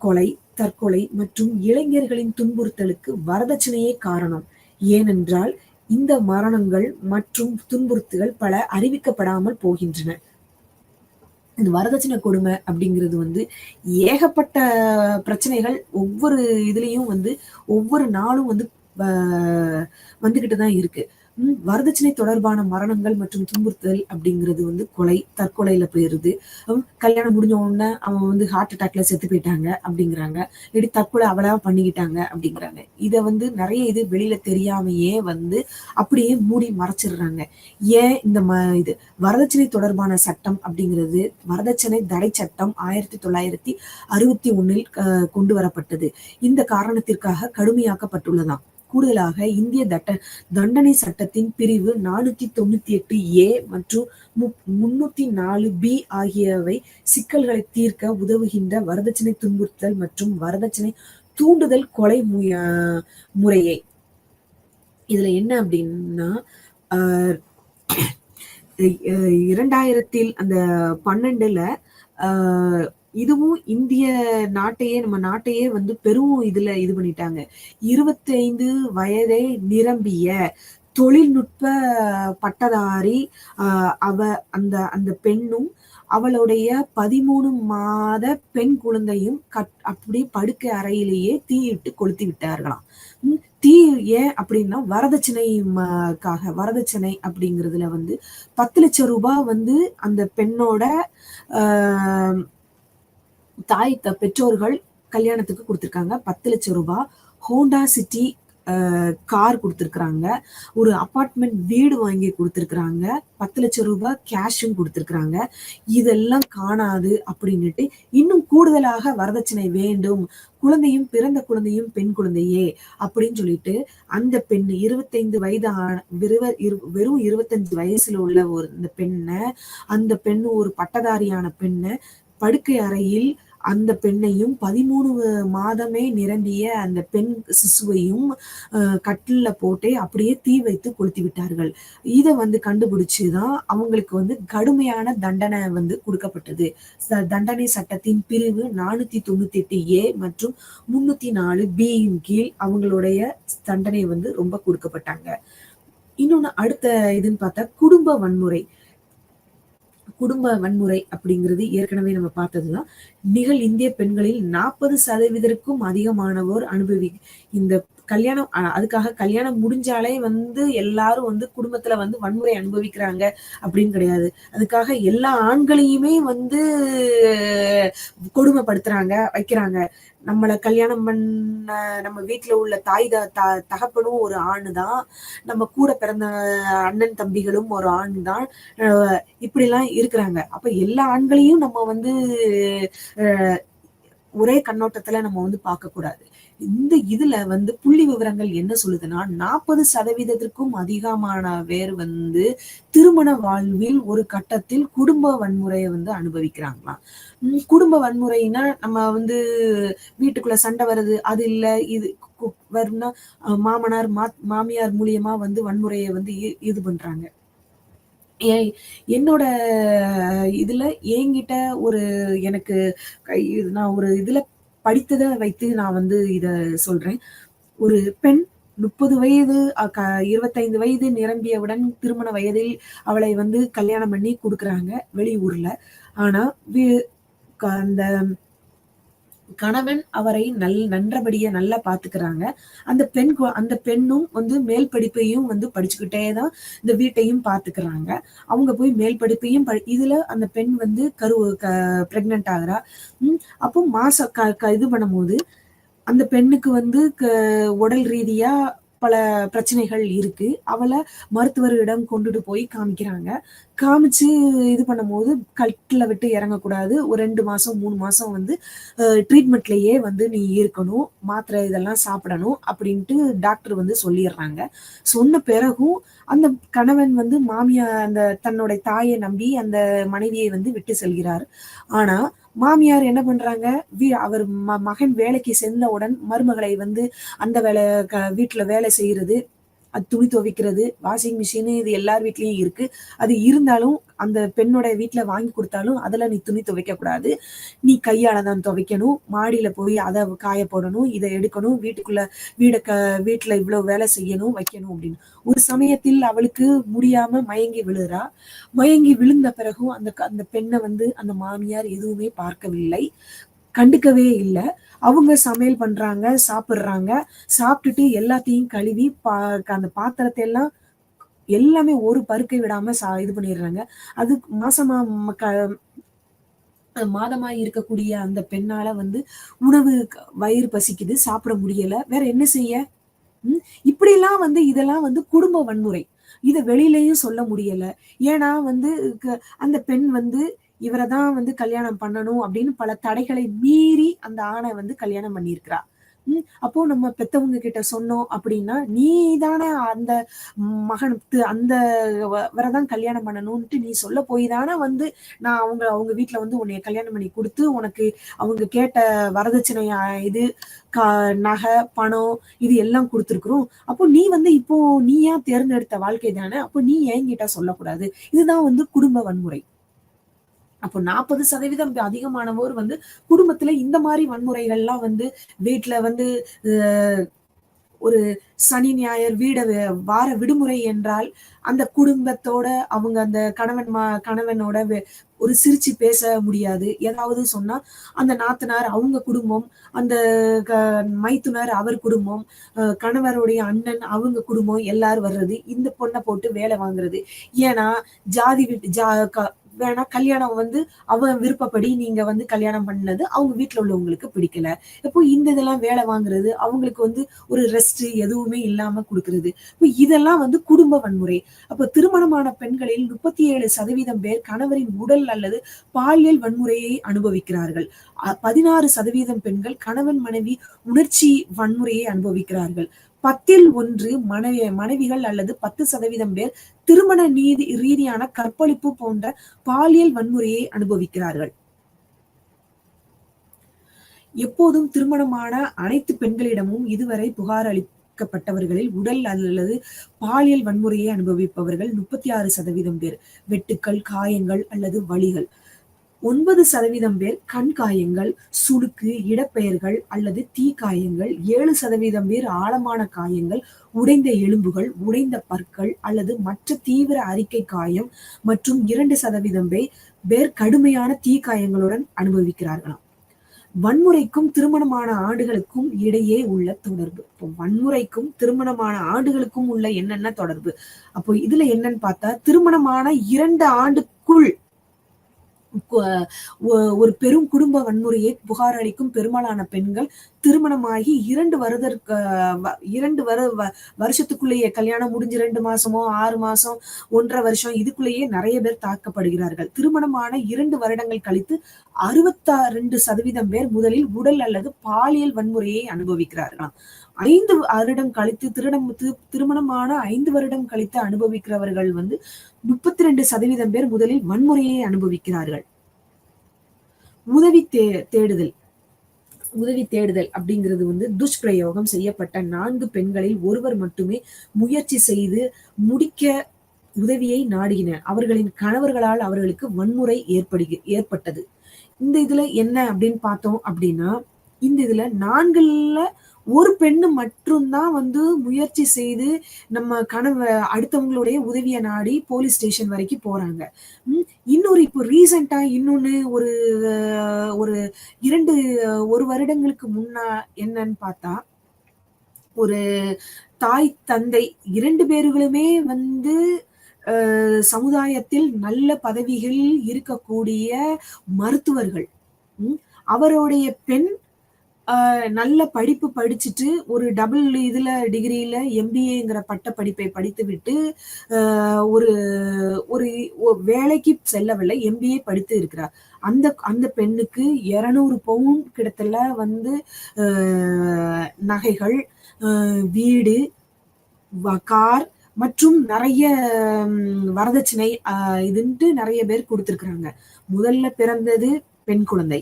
கொலை, தற்கொலை மற்றும் இளைஞர்களின் துன்புறுத்தலுக்கு வரதட்சணையே காரணம். ஏனென்றால் இந்த மரணங்கள் மற்றும் துன்புறுத்துகள் பல அறிவிக்கப்படாமல் போகின்றன. இந்த வரதட்சணை கொடுமை அப்படிங்கிறது வந்து ஏகப்பட்ட பிரச்சனைகள் ஒவ்வொரு இதுலயும் வந்து ஒவ்வொரு நாளும் வந்து வந்துகிட்டு தான் இருக்கு. வரதட்சணை தொடர்பான மரணங்கள் மற்றும் துன்புறுத்தல் அப்படிங்கிறது வந்து கொலை, தற்கொலையில போயிருது. கல்யாணம் முடிஞ்ச உடனே அவன் வந்து ஹார்ட் அட்டாக்ல செத்து போயிட்டாங்க அப்படிங்கிறாங்க. இல்லாட்டி தற்கொலை அவளா பண்ணிக்கிட்டாங்க அப்படிங்கிறாங்க. இத வந்து நிறைய இது வெளியில தெரியாமையே வந்து அப்படியே மூடி மறைச்சிடுறாங்க. ஏன் இந்த இது வரதட்சணை தொடர்பான சட்டம் அப்படிங்கிறது வரதட்சணை தடை சட்டம் 1961 கொண்டு வரப்பட்டது. இந்த காரணத்திற்காக கடுமையாக்கப்பட்டுள்ளதாம். கூடுதலாக இந்திய தண்டனை சட்டத்தின் பிரிவு 498A மற்றும் 304B ஆகியவை சிக்கல்களை தீர்க்க உதவுகின்ற வரதட்சணை துன்புறுத்தல் மற்றும் வரதட்சணை தூண்டுதல் கொலை முறையை. இதுல என்ன அப்படின்னா 2012 இதுவும் இந்திய நம்ம நாட்டையே வந்து பெரும் இதுல இது பண்ணிட்டாங்க. 25 வயதை நிரம்பிய தொழில்நுட்ப பட்டதாரி அந்த பெண்ணும் அவளுடைய 13 மாத பெண் குழந்தையும் அப்படி படுக்கை அறையிலேயே தீயிட்டு கொளுத்தி விட்டார்களாம். தீ ஏன் அப்படின்னா வரதட்சணை அப்படிங்கிறதுல வந்து 10 லட்சம் ரூபாய் வந்து அந்த பெண்ணோட பெற்றோர்கள் கல்யாணத்துக்கு கொடுத்திருக்காங்க. 10 லட்சம் ரூபாய் ஹோண்டா சிட்டி கார் கொடுத்திருக்கிறாங்க. ஒரு அபார்ட்மெண்ட் வீடு வாங்கி கொடுத்திருக்கிறாங்க. 10 லட்சம் ரூபாய் கேஷும் கொடுத்திருக்கிறாங்க. இதெல்லாம் காணாது அப்படின்னுட்டு இன்னும் கூடுதலாக வரதட்சணை வேண்டும், பிறந்த குழந்தையும் பெண் குழந்தையே அப்படின்னு சொல்லிட்டு அந்த பெண் 25 வயது வெறும் 25 வயசுல உள்ள அந்த பெண்ணு ஒரு பட்டதாரியான பெண்ணை படுக்கை அறையில் அந்த பெண்ணையும் 13 மாதமே நிரம்பிய அந்த பெண் சிசுவையும் கட்டில்ல போட்டு அப்படியே தீ வைத்து கொளுத்தி விட்டார்கள். இதை வந்து கண்டுபிடிச்சுதான் அவங்களுக்கு வந்து கடுமையான தண்டனை வந்து கொடுக்கப்பட்டது. தண்டனை சட்டத்தின் பிரிவு 498A மற்றும் 304B கீழ் அவங்களுடைய தண்டனை வந்து ரொம்ப கொடுக்கப்பட்டாங்க. இன்னொன்னு அடுத்த இதுன்னு பார்த்தா குடும்ப வன்முறை அப்படிங்கிறது ஏற்கனவே நம்ம பார்த்ததுதான். இந்திய பெண்களில் 40% அதிகமானவோர் இந்த கல்யாணம் அதுக்காக கல்யாணம் முடிஞ்சாலே வந்து எல்லாரும் வந்து குடும்பத்துல வந்து வன்முறை அனுபவிக்கிறாங்க அப்படின்னு கிடையாது. அதுக்காக எல்லா ஆண்களையுமே வந்து கொடுமைப்படுத்துறாங்க, வைக்கிறாங்க. நம்மள கல்யாணம் பண்ண நம்ம வீட்டுல உள்ள தகப்பனும் ஒரு ஆணு தான், நம்ம கூட பிறந்த அண்ணன் தம்பிகளும் ஒரு ஆண் தான், இப்படி எல்லாம் இருக்கிறாங்க. அப்ப எல்லா ஆண்களையும் நம்ம வந்து ஒரே கண்ணோட்டத்துல நம்ம வந்து பார்க்க கூடாது. இதுல புள்ளி விவரங்கள் என்ன சொல்லுதுன்னா, 40% அதிகமான பேர் திருமண வாழ்வில் ஒரு கட்டத்தில் குடும்ப வன்முறையை அனுபவிக்கிறாங்களாம். குடும்ப வன்முறைனா நம்ம வீட்டுக்குள்ள சண்டை வருது, அது இல்ல இது வரும்னா மாமனார் மாமியார் மூலியமா வன்முறையை இது பண்றாங்க. என்னோட இதுல என்கிட்ட ஒரு எனக்கு நான் ஒரு இதுல படித்ததை வைத்து நான் இத சொல்றேன். ஒரு பெண் 30 வயது 25 வயது நிரம்பியவுடன் திருமண வயதில் அவளை கல்யாணம் பண்ணி குடுக்குறாங்க வெளியூர்ல. ஆனா அந்த கணவன் அவரை நன்றபடியா நல்லா பாத்துக்கிறாங்க. அந்த பெண்ணும் மேல் படிப்பையும் படிச்சுக்கிட்டே தான் இந்த வீட்டையும் பாத்துக்கிறாங்க. அவங்க போய் மேல் படிப்பையும் இதுல அந்த பெண் பிரெக்னன்ட் ஆகுறா. அப்போ மாசம் இது பண்ணும்போது அந்த பெண்ணுக்கு உடல் ரீதியா பல பிரச்சனைகள் இருக்கு. அவளை மருத்துவரிடம் கொண்டுட்டு போய் காமிக்கிறாங்க. காமிச்சு இது பண்ணும்போது கட்டில விட்டு இறங்கக்கூடாது. ஒரு 2 மாசம் 3 மாசம் ட்ரீட்மெண்ட்லயே நீ இருக்கணும். மாத்திரை இதெல்லாம் சாப்பிடணும் அப்படின்ட்டு டாக்டர் சொல்லிடுறாங்க. சொன்ன பிறகும் அந்த கணவன் மாமியார் அந்த தன்னோட தாயை நம்பி அந்த மனைவியை விட்டு செல்கிறார். ஆனா மாமியார் என்ன பண்றாங்க, அவர் மகன் வேலைக்கு சென்றவுடன் மருமகளை அந்த வேலை வீட்டுல வேலை செய்யறது, அது துணி துவைக்கிறது, வாஷிங் மிஷின் இது எல்லார் வீட்லயும் இருக்கு. அது இருந்தாலும் அந்த பெண்ணோட வீட்டுல வாங்கி கொடுத்தாலும் அதுல நீ துணி துவைக்க கூடாது, நீ கையால தான் துவைக்கணும், மாடியில போய் அதை காய போடணும், இதை எடுக்கணும், வீட்டுல இவ்வளவு வேலை செய்யணும் வைக்கணும் அப்படின்னு. ஒரு சமயத்தில் அவளுக்கு முடியாம மயங்கி விழுறா. மயங்கி விழுந்த பிறகும் அந்த பெண்ணை அந்த மாமியார் எதுவுமே பார்க்கவில்லை, கண்டுக்கவே இல்லை. அவங்க சமையல் பண்றாங்க, சாப்பிடுறாங்க. சாப்பிட்டுட்டு எல்லாத்தையும் கழுவி அந்த பாத்திரத்தை எல்லாம் எல்லாமே ஒரு பருக்கை விடாம இது பண்ணிடுறாங்க. அது மாதமாய் இருக்கக்கூடிய அந்த பெண்ணால உணவு வயிறு பசிக்குது, சாப்பிட முடியல, வேற என்ன செய்ய? இப்படி எல்லாம் இதெல்லாம் குடும்ப வன்முறை. இத வெளியிலயும் சொல்ல முடியல. ஏன்னா அந்த பெண் இவரைதான் கல்யாணம் பண்ணணும் அப்படின்னு பல தடைகளை மீறி அந்த ஆணை கல்யாணம் பண்ணியிருக்கிறா. அப்போ நம்ம பெத்தவங்க கிட்ட சொன்னோம் அப்படின்னா, நீ தானே அந்த மகனுக்கு அந்த வரதான் கல்யாணம் பண்ணணும்ட்டு நீ சொல்ல போய் தானே நான் அவங்க வீட்டுல உன்னைய கல்யாணம் பண்ணி கொடுத்து உனக்கு அவங்க கேட்ட வரதட்சணை இது நகை பணம் இது எல்லாம் கொடுத்துருக்குறோம். அப்போ நீ இப்போ நீயா தேர்ந்தெடுத்த வாழ்க்கை தானே, அப்போ நீ என்கிட்ட சொல்லக்கூடாது. இதுதான் குடும்ப வன்முறை. அப்போ 40% அதிகமானவோர் குடும்பத்துல இந்த மாதிரி வன்முறைகள்லாம் வீட்டுல ஒரு சனி ஞாயிறு வார விடுமுறை என்றால் அந்த குடும்பத்தோட அவங்க அந்த கணவனோட ஒரு சிரிச்சு பேச முடியாது. ஏதாவது சொன்னா அந்த நாத்தனார் அவங்க குடும்பம், அந்த மைத்துனர் அவர் குடும்பம், கணவருடைய அண்ணன் அவங்க குடும்பம் எல்லாரும் வர்றது, இந்த பொண்ணை போட்டு வேலை வாங்குறது. ஏன்னா ஜாதி விட்டு வேணா கல்யாணம் அவன் விருப்பப்படி நீங்க கல்யாணம் பண்ணது அவங்க வீட்டுல உள்ளவங்களுக்கு பிடிக்கல. இப்போ இந்த இதெல்லாம் வேலை வாங்குறது, அவங்களுக்கு ஒரு ரெஸ்ட் எதுவுமே இல்லாம கொடுக்கறது. இப்போ இதெல்லாம் குடும்ப வன்முறை. அப்போ திருமணமான பெண்களில் 37% பேர் கணவரின் உடல் அல்லது பாலியல் வன்முறையை அனுபவிக்கிறார்கள். 16% பெண்கள் கணவன் மனைவி உணர்ச்சி வன்முறையை அனுபவிக்கிறார்கள். 10ல் 1 மனைவிகள் அல்லது 10% பேர் திருமண ரீதியான கற்பழிப்பு போன்ற பாலியல் வன்முறையை அனுபவிக்கிறார்கள். எப்போதும் திருமணமான அனைத்து பெண்களிடமும் இதுவரை புகார் அளிக்கப்பட்டவர்களில் உடல் அல்லது பாலியல் வன்முறையை அனுபவிப்பவர்கள் 36% பேர். வெட்டுக்கள், காயங்கள் அல்லது வலிகள். 9% பேர் கண் காயங்கள், சுளுக்கு, இடப்பெயர்கள் அல்லது தீக்காயங்கள். 7% பேர் ஆழமான காயங்கள், உடைந்த எலும்புகள், உடைந்த பற்கள் அல்லது மற்ற தீவிர அறிக்கை காயம் மற்றும் 2% பேர் கடுமையான தீக்காயங்களுடன் அனுபவிக்கிறார்களாம். வன்முறைக்கும் திருமணமான ஆண்டுகளுக்கும் இடையே உள்ள தொடர்பு. இப்போ வன்முறைக்கும் திருமணமான ஆண்டுகளுக்கும் உள்ள என்னென்ன தொடர்பு? அப்போ இதுல என்னன்னு பார்த்தா, திருமணமான 2 ஆண்டுக்குள் ஒரு பெரும் குடும்ப வன்முறையை புகார் அளிக்கும் பெரும்பாலான பெண்கள் திருமணமாகி 2 வருஷத்துக்குள்ளேயே கல்யாணம் முடிஞ்சு 2 மாசமோ 6 மாசம் 1.5 வருஷம் இதுக்குள்ளேயே நிறைய பேர் தாக்கப்படுகிறார்கள். திருமணமான 2 வருடங்கள் கழித்து 62% பேர் முதலில் உடல் அல்லது பாலியல் வன்முறையை அனுபவிக்கிறார்களாம். 5 வருடம் கழித்து திருமணமான 5 வருடம் கழித்து அனுபவிக்கிறவர்கள் 32% பேர் முதலில் வன்முறையை அனுபவிக்கிறார்கள். உதவி தேடுதல் அப்படிங்கிறது துஷ்பிரயோகம் செய்யப்பட்ட 4 பெண்களில் ஒருவர் மட்டுமே முயற்சி செய்து முடிக்க உதவியை நாடினர். அவர்களின் கணவர்களால் அவர்களுக்கு வன்முறை ஏற்பட்டது. இந்த இதுல என்ன அப்படின்னு பார்த்தோம் அப்படின்னா, இந்த இதுல 4ல ஒரு பெண்ணு மட்டும்தான் முயற்சி செய்து நம்ம அடுத்தவங்களுடைய உதவியை நாடி போலீஸ் ஸ்டேஷன் வரைக்கும் போறாங்க. இன்னொரு இப்போ ரீசெண்டா இன்னொன்னு ஒரு 1 வருடங்களுக்கு முன்னா என்னன்னு பார்த்தா, ஒரு தாய் தந்தை 2 பேர்களுமே சமுதாயத்தில் நல்ல பதவிகளில் இருக்கக்கூடிய மருத்துவர்கள். அவருடைய பெண் நல்ல படிப்பு படிச்சுட்டு ஒரு டபுள் டிகிரியில MBAங்கிற பட்ட படிப்பை படித்து விட்டு ஒரு ஒரு வேலைக்கு செல்லவில்லை, MBA படித்து இருக்கிறார். அந்த பெண்ணுக்கு 200 பவுன் கிட்டத்தட்ட நகைகள், வீடு, கார் மற்றும் நிறைய வரதட்சணை இதுன்ட்டு நிறைய பேர் கொடுத்திருக்கிறாங்க. முதல்ல பிறந்தது பெண் குழந்தை.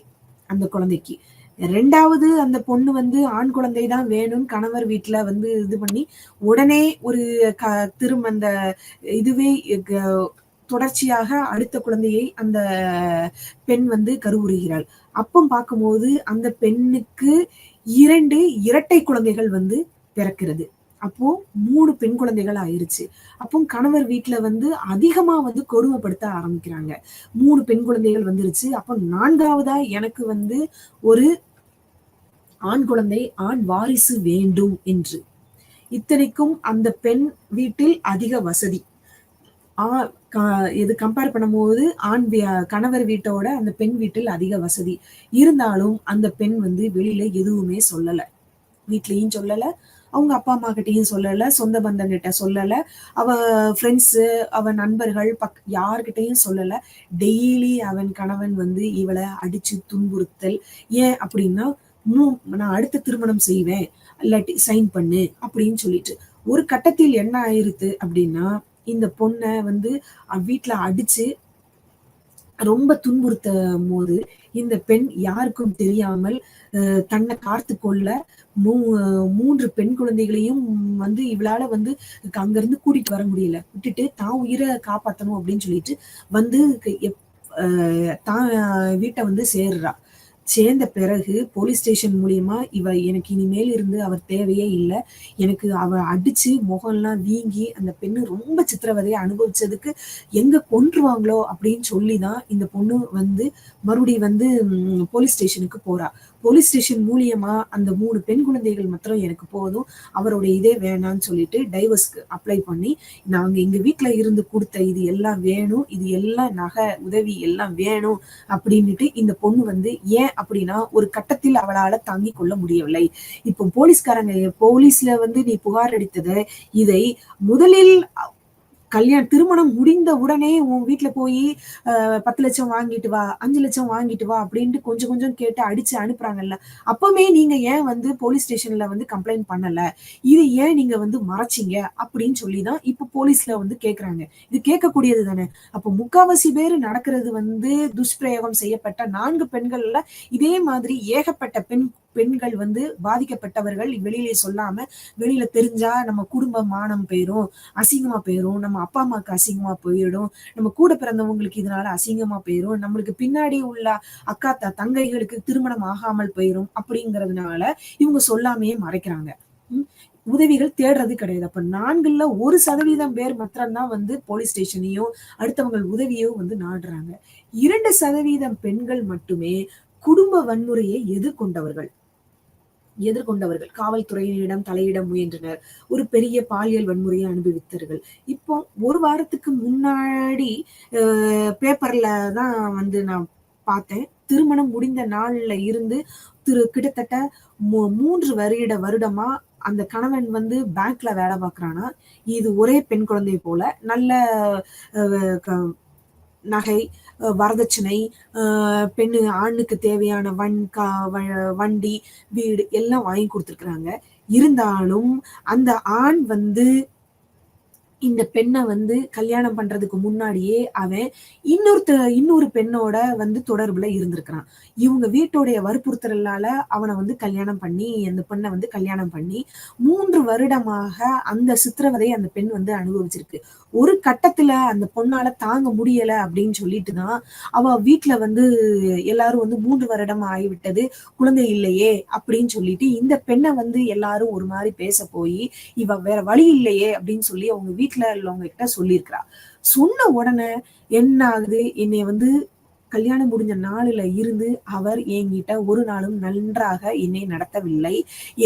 அந்த குழந்தைக்கு 2வது அந்த பொண்ணு ஆண் குழந்தை தான் வேணும்னு கணவர் வீட்டுல இது பண்ணி உடனே ஒரு அந்த இதுவே தொடர்ச்சியாக அடுத்த குழந்தையை அந்த பெண் கருவுறுகிறாள். அப்போ பார்க்கும்போது அந்த பெண்ணுக்கு 2 இரட்டை குழந்தைகள் பிறக்கிறது. அப்போ 3 பெண் குழந்தைகள் ஆயிருச்சு. அப்போ கணவர் வீட்டுல அதிகமா கொடுமைப்படுத்த ஆரம்பிக்கிறாங்க. 3 பெண் குழந்தைகள் வந்துருச்சு. அப்போ 4வதா எனக்கு ஒரு ஆண் குழந்தை, ஆண் வாரிசு வேண்டும் என்று. இத்தனைக்கும் அந்த பெண் வீட்டில் அதிக வசதி. இது கம்பேர் பண்ணும்போது கணவர் வீட்டோட அந்த பெண் வீட்டில் அதிக வசதி இருந்தாலும் அந்த பெண் வெளியில எதுவுமே சொல்லல. வீட்லயும் சொல்லல, அவங்க அப்பா அம்மா கிட்டையும் சொல்லல, சொந்த பந்தங்கிட்ட சொல்லல, அவ ஃப்ரெண்ட்ஸ், அவ நண்பர்கள் யார்கிட்டையும் சொல்லல. டெய்லி அவன் கணவன் இவளை அடிச்சு துன்புறுத்தல். ஏன் அப்படின்னா, நான் அடுத்த திருமணம் செய்வேன், இல்லாட்டி சைன் பண்ணு அப்படின்னு சொல்லிட்டு. ஒரு கட்டத்தில் என்ன ஆயிருது அப்படின்னா, இந்த பொண்ணை வீட்டுல அடிச்சு ரொம்ப துன்புறுத்தும் போது இந்த பெண் யாருக்கும் தெரியாமல் தன்னை காத்து கொள்ள 3 பெண் குழந்தைகளையும் இவளால அங்கிருந்து கூட்டிட்டு வர முடியல. விட்டுட்டு தான் உயிரை காப்பாத்தணும் அப்படின்னு சொல்லிட்டு தான் வீட்டை சேர்றா. சேர்ந்த பிறகு போலீஸ் ஸ்டேஷன் மூலியமா எனக்கு இனிமேல் இருந்து அவர் தேவையே இல்லை, எனக்கு அவ அடிச்சு முகம்லாம் வீங்கி அந்த பெண்ணு ரொம்ப சித்திரவதையை அனுபவிச்சதுக்கு எங்க கொன்றுவாங்களோ அப்படின்னு சொல்லிதான் இந்த பொண்ணு மறுபடியும் போலீஸ் ஸ்டேஷனுக்கு போறா. போலீஸ் ஸ்டேஷன் மூலியமா அந்த 3 பெண் குழந்தைகள் மாத்திரம் எனக்கு போதும், அவருடைய இதே வேணான்னு சொல்லிட்டு டைவர்ஸ்க்கு அப்ளை பண்ணி, நாங்க எங்க வீட்டுல இருந்து கொடுத்த இது எல்லாம் வேணும், இது எல்லாம் நகை உதவி எல்லாம் வேணும் அப்படின்னுட்டு இந்த பொண்ணு ஏன் அப்படின்னா ஒரு கட்டத்தில் அவளால தாங்கிக் கொள்ள முடியவில்லை. இப்போ போலீஸ்ல நீ புகார் அளித்தது, இதை முதலில் திருமணம் முடிந்த உடனே உன் வீட்டுல போய் 10 லட்சம் வாங்கிட்டு வா, 5 லட்சம் வாங்கிட்டு வா அப்படின்ட்டு கொஞ்சம் கொஞ்சம் கேட்டு அடிச்சு அனுப்புறாங்கல்ல. அப்பவுமே நீங்க ஏன் போலீஸ் ஸ்டேஷன்ல கம்ப்ளைண்ட் பண்ணல, இது ஏன் நீங்க மறைச்சிங்க அப்படின்னு சொல்லிதான் இப்ப போலீஸ்ல கேக்குறாங்க. இது கேட்கக்கூடியது தானே. அப்போ 3/4 பேர் நடக்கிறது துஷ்பிரயோகம் செய்யப்பட்ட 4 பெண்கள்ல இதே மாதிரி ஏகப்பட்ட பெண்கள் பாதிக்கப்பட்டவர்கள் வெளியிலே சொல்லாம, வெளியில தெரிஞ்சா நம்ம குடும்ப மானம் போயிரும், அசிங்கமா போயிரும், நம்ம அப்பா அம்மாவுக்கு அசிங்கமா போயிடும், நம்ம கூட பிறந்தவங்களுக்கு இதனால அசிங்கமா போயிரும், நம்மளுக்கு பின்னாடி உள்ள அக்கா தங்கைகளுக்கு திருமணம் ஆகாமல் போயிரும் அப்படிங்கறதுனால இவங்க சொல்லாமையே மறைக்கிறாங்க. உதவிகள் தேடுறது கிடையாது. அப்ப 4ல் 1% பேர் மாத்திரம்தான் போலீஸ் ஸ்டேஷனையோ அடுத்தவங்க உதவியோ நாடுறாங்க. 2% பெண்கள் மட்டுமே குடும்ப வன்முறையை எதிர்கொண்டவர்கள் காவல்துறையினரிடம் தலையிட முயன்றனர். ஒரு பெரிய பாலியல் வன்முறையை அனுபவித்தார்கள். இப்போ 1 வாரத்துக்கு முன்னாடி பேப்பர்ல தான் நான் பார்த்தேன். திருமணம் முடிந்த நாள்ல இருந்து கிட்டத்தட்ட 3 வருடமா அந்த கணவன் வந்து பேங்க்ல வேலை பார்க்கறானா. இது ஒரே பெண் குழந்தை போல நல்ல நகை, வரதட்சணை, ஆணுக்கு தேவையான வண்டி, வீடு எல்லாம் வாங்கி குடுத்துருக்காங்க. இருந்தாலும் அந்த ஆண் வந்து இந்த பெண்ண வந்து கல்யாணம் பண்றதுக்கு முன்னாடியே அவன் இன்னொரு பெண்ணோட வந்து தொடர்புல இருந்திருக்கிறான். இவங்க வீட்டோடைய வற்புறுத்தலால அவன வந்து கல்யாணம் பண்ணி அந்த பெண்ண வந்து கல்யாணம் பண்ணி 3 வருடமாக அந்த சித்திரவதைய அந்த பெண் வந்து அனுபவிச்சிருக்கு. ஒரு கட்டத்துல அந்த பொண்ணால தாங்க முடியல அப்படின்னு சொல்லிட்டு தான், அவ வீட்ல வந்து எல்லாரும் வந்து 3 வருடம் ஆகிவிட்டது, குழந்தை இல்லையே அப்படின்னு சொல்லிட்டு இந்த பெண்ண வந்து எல்லாரும் ஒரு மாரி பேச போயி, இவ வேற வழி இல்லையே அப்படின்னு சொல்லி அவங்க வீட்ல உள்ளவங்க கிட்ட சொல்லியிருக்கிறா. சொன்ன உடனே என்ன ஆகுது, என்னைய வந்து கல்யாணம் முடிஞ்ச நாளுல இருந்து அவர் என்கிட்ட ஒரு நாளும் நன்றாக என்னை நடத்தவில்லை.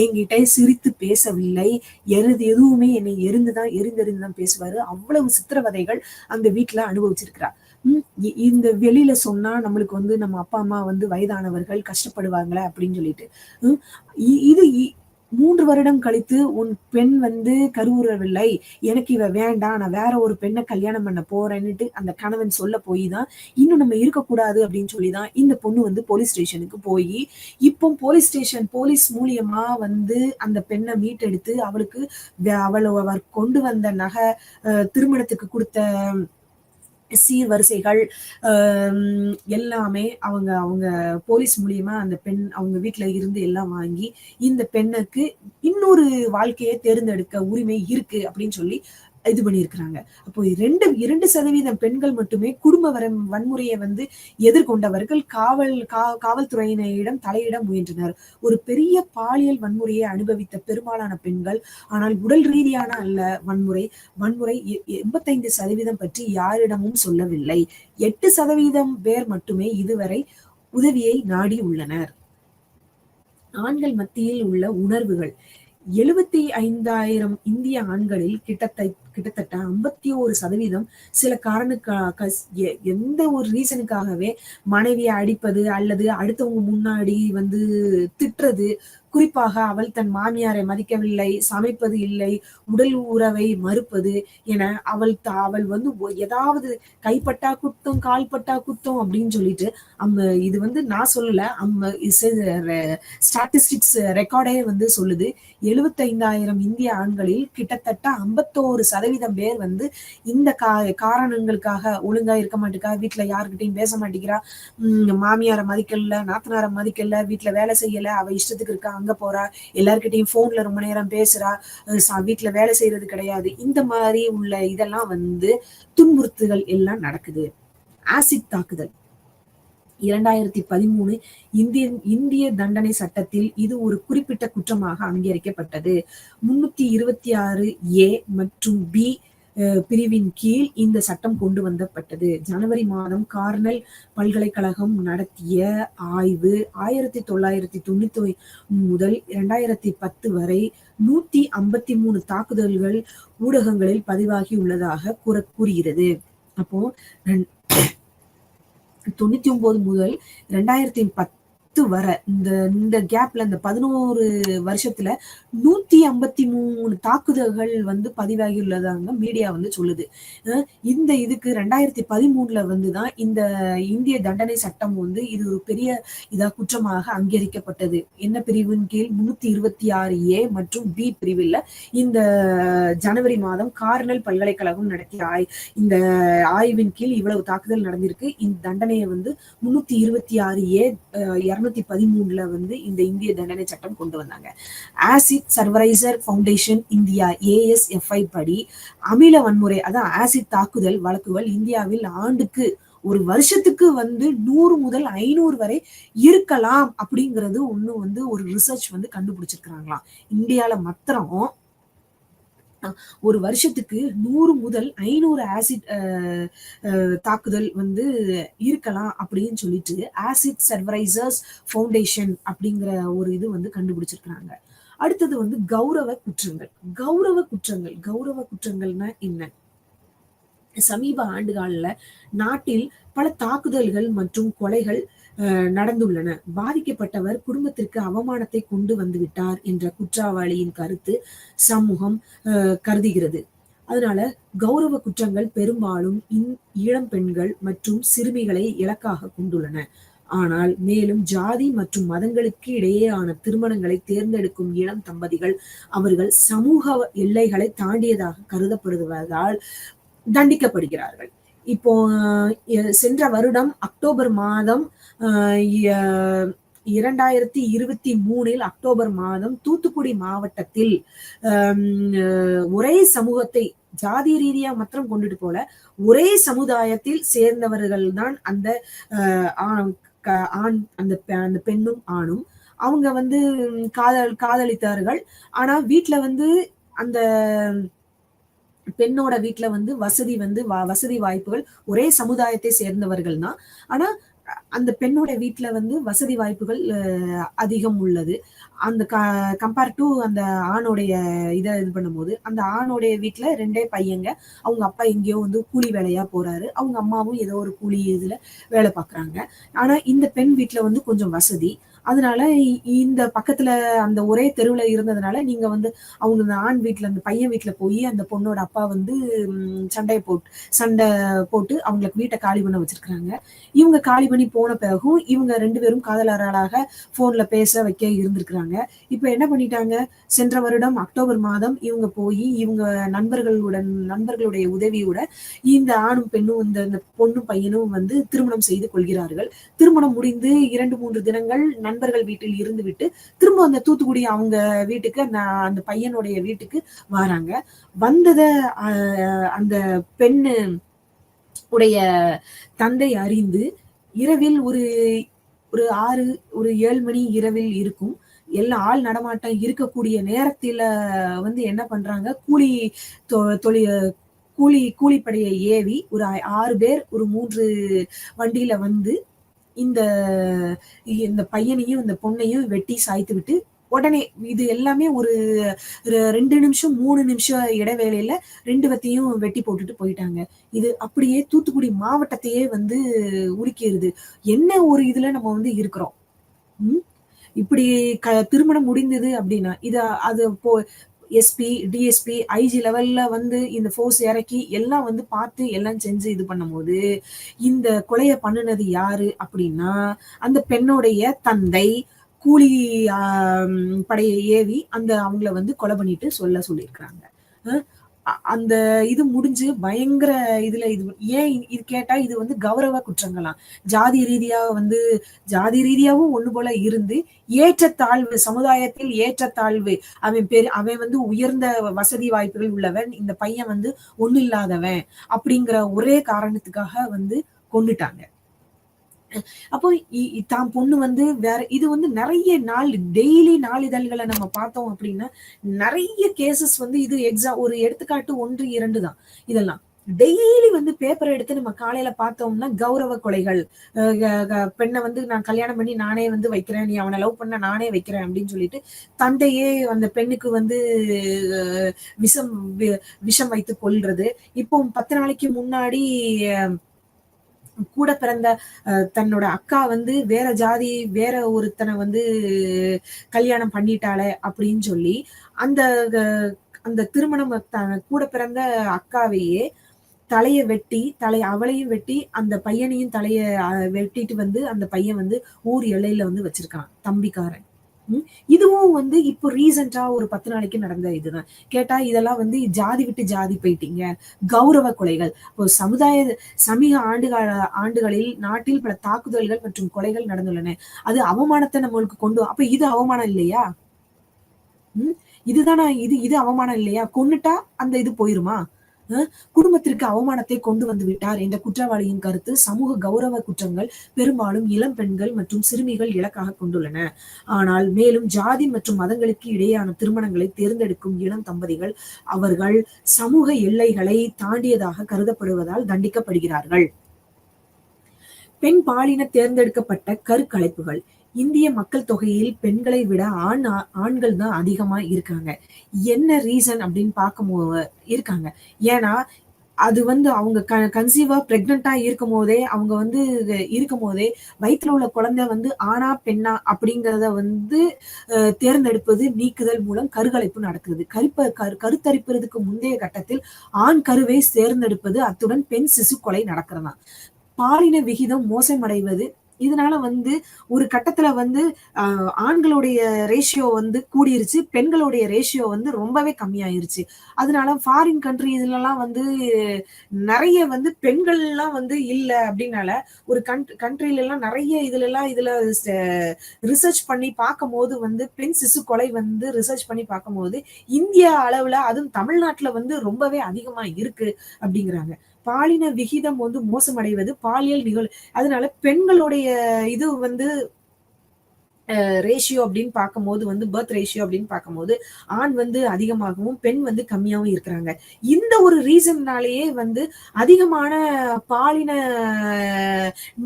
என்கிட்ட சிரித்து பேசவில்லை. எதுவுமே என்னை எரிந்தெறிந்து தான் பேசுவாரு. அவ்வளவு சித்திரவதைகள் அந்த வீட்ல அனுபவிச்சிருக்கிறா. இந்த வெளியில சொன்னா நம்மளுக்கு வந்து நம்ம அப்பா, அம்மா வந்து வயதானவர்கள் கஷ்டப்படுவாங்களே அப்படின்னு சொல்லிட்டு. ம் இது 3 வருடம் கழித்து உன் பெண் வந்து கருவுறவில்லை. எனக்கு இவ வேண்டாம். நான் வேற ஒரு பெண்ண கல்யாணம் பண்ண போறேன்னுட்டு அந்த கணவன் சொல்ல போய் தான், இன்னும் நம்ம இருக்கக்கூடாது அப்படின்னு சொல்லி தான் இந்த பொண்ணு வந்து போலீஸ் ஸ்டேஷனுக்கு போயி, இப்போ போலீஸ் மூலியமா வந்து அந்த பெண்ண மீட்டெடுத்து அவளுக்கு அவர் கொண்டு வந்த நகை, திருமணத்துக்கு குடுத்த சீர்வரிசைகள் எல்லாமே அவங்க அவங்க போலீஸ் மூலியமா அந்த பெண் அவங்க வீட்ல இருந்து எல்லாம் வாங்கி இந்த பெண்ணுக்கு இன்னொரு வாழ்க்கையை தேர்ந்தெடுக்க உரிமை இருக்கு அப்படின்னு சொல்லி இது பண்ணியிருக்கிறாங்க. அப்போ 2% பெண்கள் மட்டுமே குடும்ப வன்முறையை வந்து எதிர்கொண்டவர்கள் காவல்துறையினரிடம் தலையிட முயன்றனர். ஒரு பெரிய பாலியல் வன்முறையை அனுபவித்த பெரும்பாலான பெண்கள், ஆனால் உடல் ரீதியான அல்ல வன்முறை 85% பற்றி யாரிடமும் சொல்லவில்லை. 8% பேர் மட்டுமே இதுவரை உதவியை நாடி உள்ளனர். ஆண்கள் மத்தியில் உள்ள உணர்வுகள் 75,000 இந்திய ஆண்களில் கிட்டத்தட்ட 51% சில எந்த ஒரு ரீசனுக்காகவே மனைவியை அடிப்பது அல்லது அடுத்தவங்க முன்னாடி வந்து திட்டுறது, குறிப்பாக அவள் தன் மாமியாரை மதிக்கவில்லை, சமைப்பது இல்லை, உடல் உறவை மறுப்பது என அவள் வந்து ஏதாவது கைப்பட்டா குத்தம், கால்பட்டா குத்தம் அப்படின்னு சொல்லிட்டு இது வந்து நான் சொல்லல, ஸ்டாட்டிஸ்டிக்ஸ் ரெக்கார்டே வந்து சொல்லுது. 75,000 இந்திய ஆண்களில் கிட்டத்தட்ட 51% பேர் வந்து இந்த காரணங்களுக்காக ஒழுங்கா இருக்க மாட்டேங்கா, வீட்டுல யாருக்கிட்டையும் பேச மாட்டேங்கிறா, மாமியாரை மதிக்கல, நாத்தனாரை மதிக்கல, வீட்டுல வேலை செய்யல, அவ இஷ்டத்துக்கு இருக்கா, அங்க போறா, எல்லார்கிட்டையும் போன்ல ரொம்ப நேரம் பேசுறா, வீட்டுல வேலை செய்யறது கிடையாது. இந்த மாதிரி உள்ள இதெல்லாம் வந்து துன்புறுத்துகள் எல்லாம் நடக்குது. ஆசிட் தாக்குதல் 2013 இந்திய தண்டனை சட்டத்தில் இது ஒரு குறிப்பிட்ட குற்றமாக அங்கீகரிக்கப்பட்டது. 326A மற்றும் B பிரிவின் கீழ் இந்த சட்டம் கொண்டு வந்தப்பட்டது. ஜனவரி மாதம் கார்னெல் பல்கலைக்கழகம் நடத்திய ஆய்வு 1990 முதல் 2010 வரை 153 தாக்குதல்கள் ஊடகங்களில் பதிவாகி உள்ளதாக கூறுகிறது. அப்போ 99 முதல் 2010 வரை இந்த கேப்ல இந்த 11 வருஷத்துல 153 தாக்குதல்கள் வந்து பதிவாகி உள்ளதாங்க மீடியா வந்து சொல்லுது. இந்த இதுக்கு 2013 வந்துதான் இந்த இந்திய தண்டனை சட்டம் வந்து இது ஒரு பெரிய குற்றமாக அங்கீகரிக்கப்பட்டது. என்ன பிரிவின் கீழ் 326A மற்றும் B பிரிவில் இந்த ஜனவரி மாதம் கார்னெல் பல்கலைக்கழகம் நடத்திய இந்த ஆய்வின் கீழ் இவ்வளவு தாக்குதல் நடந்திருக்கு. இந்த தண்டனையை வந்து 326A 213 வந்து இந்த இந்திய தண்டனை சட்டம் கொண்டு வந்தாங்க. ஆசிட் சர்வரைசர் ஃபவுண்டேஷன் இந்தியா ASFI படி அமில வன்முறை அதான் ஆசிட் தாக்குதல் வழக்குகள் இந்தியாவில் ஆண்டுக்கு ஒரு வருஷத்துக்கு வந்து 100 முதல் 500 வரை இருக்கலாம் அப்படிங்கிறது ஒண்ணு வந்து ஒரு ரிசர்ச் வந்து கண்டுபிடிச்சிருக்கிறாங்களாம். இந்தியால மாத்திரம் ஒரு வருஷத்துக்கு 100 முதல் 500 ஆசிட் தாக்குதல் வந்து இருக்கலாம் அப்படின்னு சொல்லிட்டு ஆசிட் சர்வரைசர்ஸ் ஃபவுண்டேஷன் அப்படிங்கிற ஒரு இது வந்து கண்டுபிடிச்சிருக்கிறாங்க. அடுத்தது வந்து கௌரவ குற்றங்கள்னா என்ன? சமீப ஆண்டுகால நாட்டில் பல தாக்குதல்கள் மற்றும் கொலைகள் நடந்துள்ளன. பாதிக்கப்பட்டவர் குடும்பத்திற்கு அவமானத்தை கொண்டு வந்து விட்டார் என்ற குற்றவாளியின் கருத்து சமூகம் கருதுகிறது. அதனால கௌரவ குற்றங்கள் பெரும்பாலும் இளம் பெண்கள் மற்றும் சிறுமிகளை இலக்காக கொண்டுள்ளன. ஆனால் மேலும் ஜாதி மற்றும் மதங்களுக்கு இடையேயான திருமணங்களை தேர்ந்தெடுக்கும் இளம் தம்பதிகள் அவர்கள் சமூக எல்லைகளை தாண்டியதாக கருதப்படுவதால் தண்டிக்கப்படுகிறார்கள். இப்போ சென்ற வருடம் அக்டோபர் மாதம் 2023 அக்டோபர் மாதம் தூத்துக்குடி மாவட்டத்தில் ஒரே சமூகத்தை ஜாதி ரீதியா மாத்திரம் கொண்டுட்டு போல ஒரே சமுதாயத்தில் சேர்ந்தவர்கள் தான் அந்த ஆண் அந்த பெண்ணும் ஆணும் அவங்க வந்து காதலித்தார்கள். ஆனா வீட்டுல வந்து அந்த பெண்ணோட வீட்டுல வந்து வசதி வாய்ப்புகள் ஒரே சமுதாயத்தை சேர்ந்தவர்கள் தான். ஆனா அந்த பெண்ணோட வீட்டுல வந்து வசதி வாய்ப்புகள் அதிகம் உள்ளது. அந்த கம்பேர் டு அந்த ஆணோடைய இதை இது பண்ணும்போது அந்த ஆணோடைய வீட்டுல 2 பையங்க. அவங்க அப்பா எங்கேயோ வந்து கூலி வேலையா போறாரு. அவங்க அம்மாவும் ஏதோ ஒரு கூலி இதுல வேலை பார்க்கறாங்க. ஆனா இந்த பெண் வீட்டுல வந்து கொஞ்சம் வசதி. அதனால இந்த பக்கத்துல அந்த ஒரே தெருவுல இருந்ததுனால நீங்க வந்து அவங்க அந்த ஆண் வீட்டுல அந்த பையன் வீட்டுல போய் அந்த பொண்ணோட அப்பா வந்து சண்டை போட்டு அவங்களுக்கு வீட்டை காலி பண்ண வச்சிருக்காங்க. இவங்க காலி பண்ணி போன பிறகும் இவங்க 2 பேரும் காதலர்களாக போன்ல பேச வைக்க இருந்திருக்கிறாங்க. இப்ப என்ன பண்ணிட்டாங்க, சென்ற வருடம் அக்டோபர் மாதம் இவங்க போய் இவங்க நண்பர்களுடைய உதவியோட இந்த ஆணும் பெண்ணும் இந்த பொண்ணும் பையனும் வந்து திருமணம் செய்து கொள்கிறார்கள். திருமணம் முடிந்து 2-3 தினங்கள் நண்பர்கள் வீட்டில் இருந்து விட்டு திரும்ப அந்த தூத்துக்குடி அவங்க வீட்டுக்கு அந்த பையனுடைய வீட்டுக்கு வராங்க. வந்தத அந்த பெண்ணு உடைய தந்தை அறிந்து இரவில் ஒரு 7 மணி இரவில் இருக்கும். எல்லா ஆள் நடமாட்டம் இருக்கக்கூடிய நேரத்துல வந்து என்ன பண்றாங்க, கூலிப்படையை ஏவி ஒரு 6 பேர் ஒரு 3 வண்டியில வந்து இந்த பையனையும் இந்த பொண்ணையும் வெட்டி சாய்த்து விட்டு உடனே இது எல்லாமே ஒரு 2 நிமிஷம் 3 நிமிஷம் இடைவேளையில 2 பேத்தையும் வெட்டி போட்டுட்டு போயிட்டாங்க. இது அப்படியே தூத்துக்குடி மாவட்டத்தையே வந்து உலுக்கிடுது. என்ன ஒரு இதுல நம்ம வந்து இருக்கிறோம். இப்படி திருமணம் முடிந்தது அப்படின்னா அது எஸ்பி, டிஎஸ்பி, ஐஜி லெவல்ல வந்து இந்த போர்ஸ் இறக்கி எல்லாம் வந்து பார்த்து எல்லாம் செஞ்சு இது பண்ணும்போது இந்த கொலையை பண்ணுனது யாரு அப்படின்னா அந்த பெண்ணுடைய தந்தை கூலி படையை ஏவி அவங்கள வந்து கொலை பண்ணிட்டு சொல்லியிருக்கிறாங்க. அந்த இது முடிஞ்சு பயங்கர இதுல ஏன் இது கேட்டா இது வந்து கௌரவ குற்றங்களாம். ஜாதி ரீதியாவும் ஒண்ணு போல இருந்து ஏற்றத்தாழ்வு சமுதாயத்தில் ஏற்றத்தாழ்வு அவன் வந்து உயர்ந்த வசதி வாய்ப்புகள் உள்ளவன், இந்த பையன் வந்து ஒண்ணு இல்லாதவன் அப்படிங்கிற ஒரே காரணத்துக்காக வந்து கொன்னுட்டாங்க. அப்போ தான் பொண்ணு வந்து வேற இது வந்து நிறைய டெய்லி நாளிதழ்களை நம்ம பார்த்தோம் அப்படின்னா நிறைய கேசஸ் வந்து இது ஒரு எடுத்துக்காட்டு 1-2 தான். இதெல்லாம் டெய்லி வந்து பேப்பர் எடுத்து நம்ம காலையில பார்த்தோம்னா கௌரவ கொலைகள், பெண்ணை வந்து நான் கல்யாணம் பண்ணி நானே வந்து வைக்கிறேன், நீ அவனை லவ் பண்ண நானே வைக்கிறேன் அப்படின்னு சொல்லிட்டு தந்தையே அந்த பெண்ணுக்கு வந்து விஷம் வைத்து கொல்றது. இப்போ 10 நாளைக்கு முன்னாடி கூட பிறந்த தன்னோட அக்கா வந்து வேற ஜாதி வேற ஒருத்தனை வந்து கல்யாணம் பண்ணிட்டாளே அப்படின்னு சொல்லி அந்த அந்த திருமணம் கூட பிறந்த அக்காவையே அவளையும் வெட்டி அந்த பையனையும் தலைய வெட்டிட்டு வந்து அந்த பையன் வந்து ஊர் எல்லையில வந்து வச்சிருக்கான் தம்பிக்காரன். இதுவும் வந்து இப்போ ரீசெண்டா ஒரு 10 நாளைக்கு நடந்த இதுதான். கேட்டா இதெல்லாம் வந்து ஜாதி விட்டு ஜாதி போயிட்டீங்க, கௌரவ கொலைகள். சமீப ஆண்டுகளில் நாட்டில் பல தாக்குதல்கள் மற்றும் கொலைகள் நடந்துள்ளன. அது அவமானத்தை நம்மளுக்கு அப்ப இது அவமானம் இல்லையா? இதுதானா இது அவமானம் இல்லையா? கொன்னுட்டா அந்த இது போயிருமா? குடும்பத்திற்கு அவமானத்தை கொண்டு வந்து விட்டார் என்ற குற்றவாளியின் கருத்து சமூக கௌரவ குற்றங்கள் பெரும்பாலும் இளம் பெண்கள் மற்றும் சிறுமிகள் இலக்காக கொண்டுள்ளன. ஆனால் மேலும் ஜாதி மற்றும் மதங்களுக்கு இடையேயான திருமணங்களை தேர்ந்தெடுக்கும் இளம் தம்பதிகள் அவர்கள் சமூக எல்லைகளை தாண்டியதாக கருதப்படுவதால் தண்டிக்கப்படுகிறார்கள். பெண் பாலின தேர்ந்தெடுக்கப்பட்ட கருக்கலைப்புகள். இந்திய மக்கள் தொகையில் பெண்களை விட ஆண்கள் தான் அதிகமா இருக்காங்க. என்ன ரீசன் அப்படின்னு பார்க்கும்போது இருக்காங்க. ஏன்னா அது வந்து அவங்க கன்சீவா பிரெக்னென்ட்டா இருக்கும்போதே, அவங்க வந்து இருக்கும்போதே, வயித்துல உள்ள குழந்தை வந்து ஆணா, பெண்ணா அப்படிங்கிறத வந்து தேர்ந்தெடுப்பது, நீக்குதல் மூலம் கருக்கலைப்பு நடக்குது. கருத்தரிப்பதற்கு முந்தைய கட்டத்தில் ஆண் கருவை தேர்ந்தெடுப்பது, அத்துடன் பெண் சிசு கொலை நடக்கிறதாம். பாலின விகிதம் மோசமடைவது. இதனால வந்து ஒரு கட்டத்துல வந்து ஆண்களுடைய ரேஷியோ வந்து கூடிருச்சு. பெண்களுடைய ரேஷியோ வந்து ரொம்பவே கம்மியாயிருச்சு. அதனால ஃபாரின் கண்ட்ரீஸ்லலாம் வந்து நெறைய வந்து பெண்கள்லாம் வந்து இல்ல அப்டின்னால, ஒரு கண்ட்ரிலலாம் நெறைய இதுல ரிசர்ச் பண்ணி பார்க்கும்போது வந்து பெண் சிசு கொலை வந்து ரிசர்ச் பண்ணி பார்க்கும்போது, இந்தியா அளவுல அதுவும் தமிழ்நாட்டுல வந்து ரொம்பவே அதிகமா இருக்கு அப்டிங்கிறாங்க. பாலின விகிதம் வந்து மோசமடைவது பாலியல் அதனால பெண்களுடைய இது வந்து ரேஷியோ அப்படின்னு பார்க்கும்போது வந்து பர்த் ரேஷியோ அப்படின்னு பார்க்கும்போது ஆண் வந்து அதிகமாகவும் பெண் வந்து கம்மியாகவும் இருக்கிறாங்க. இந்த ஒரு ரீசன்னாலேயே வந்து அதிகமான பாலின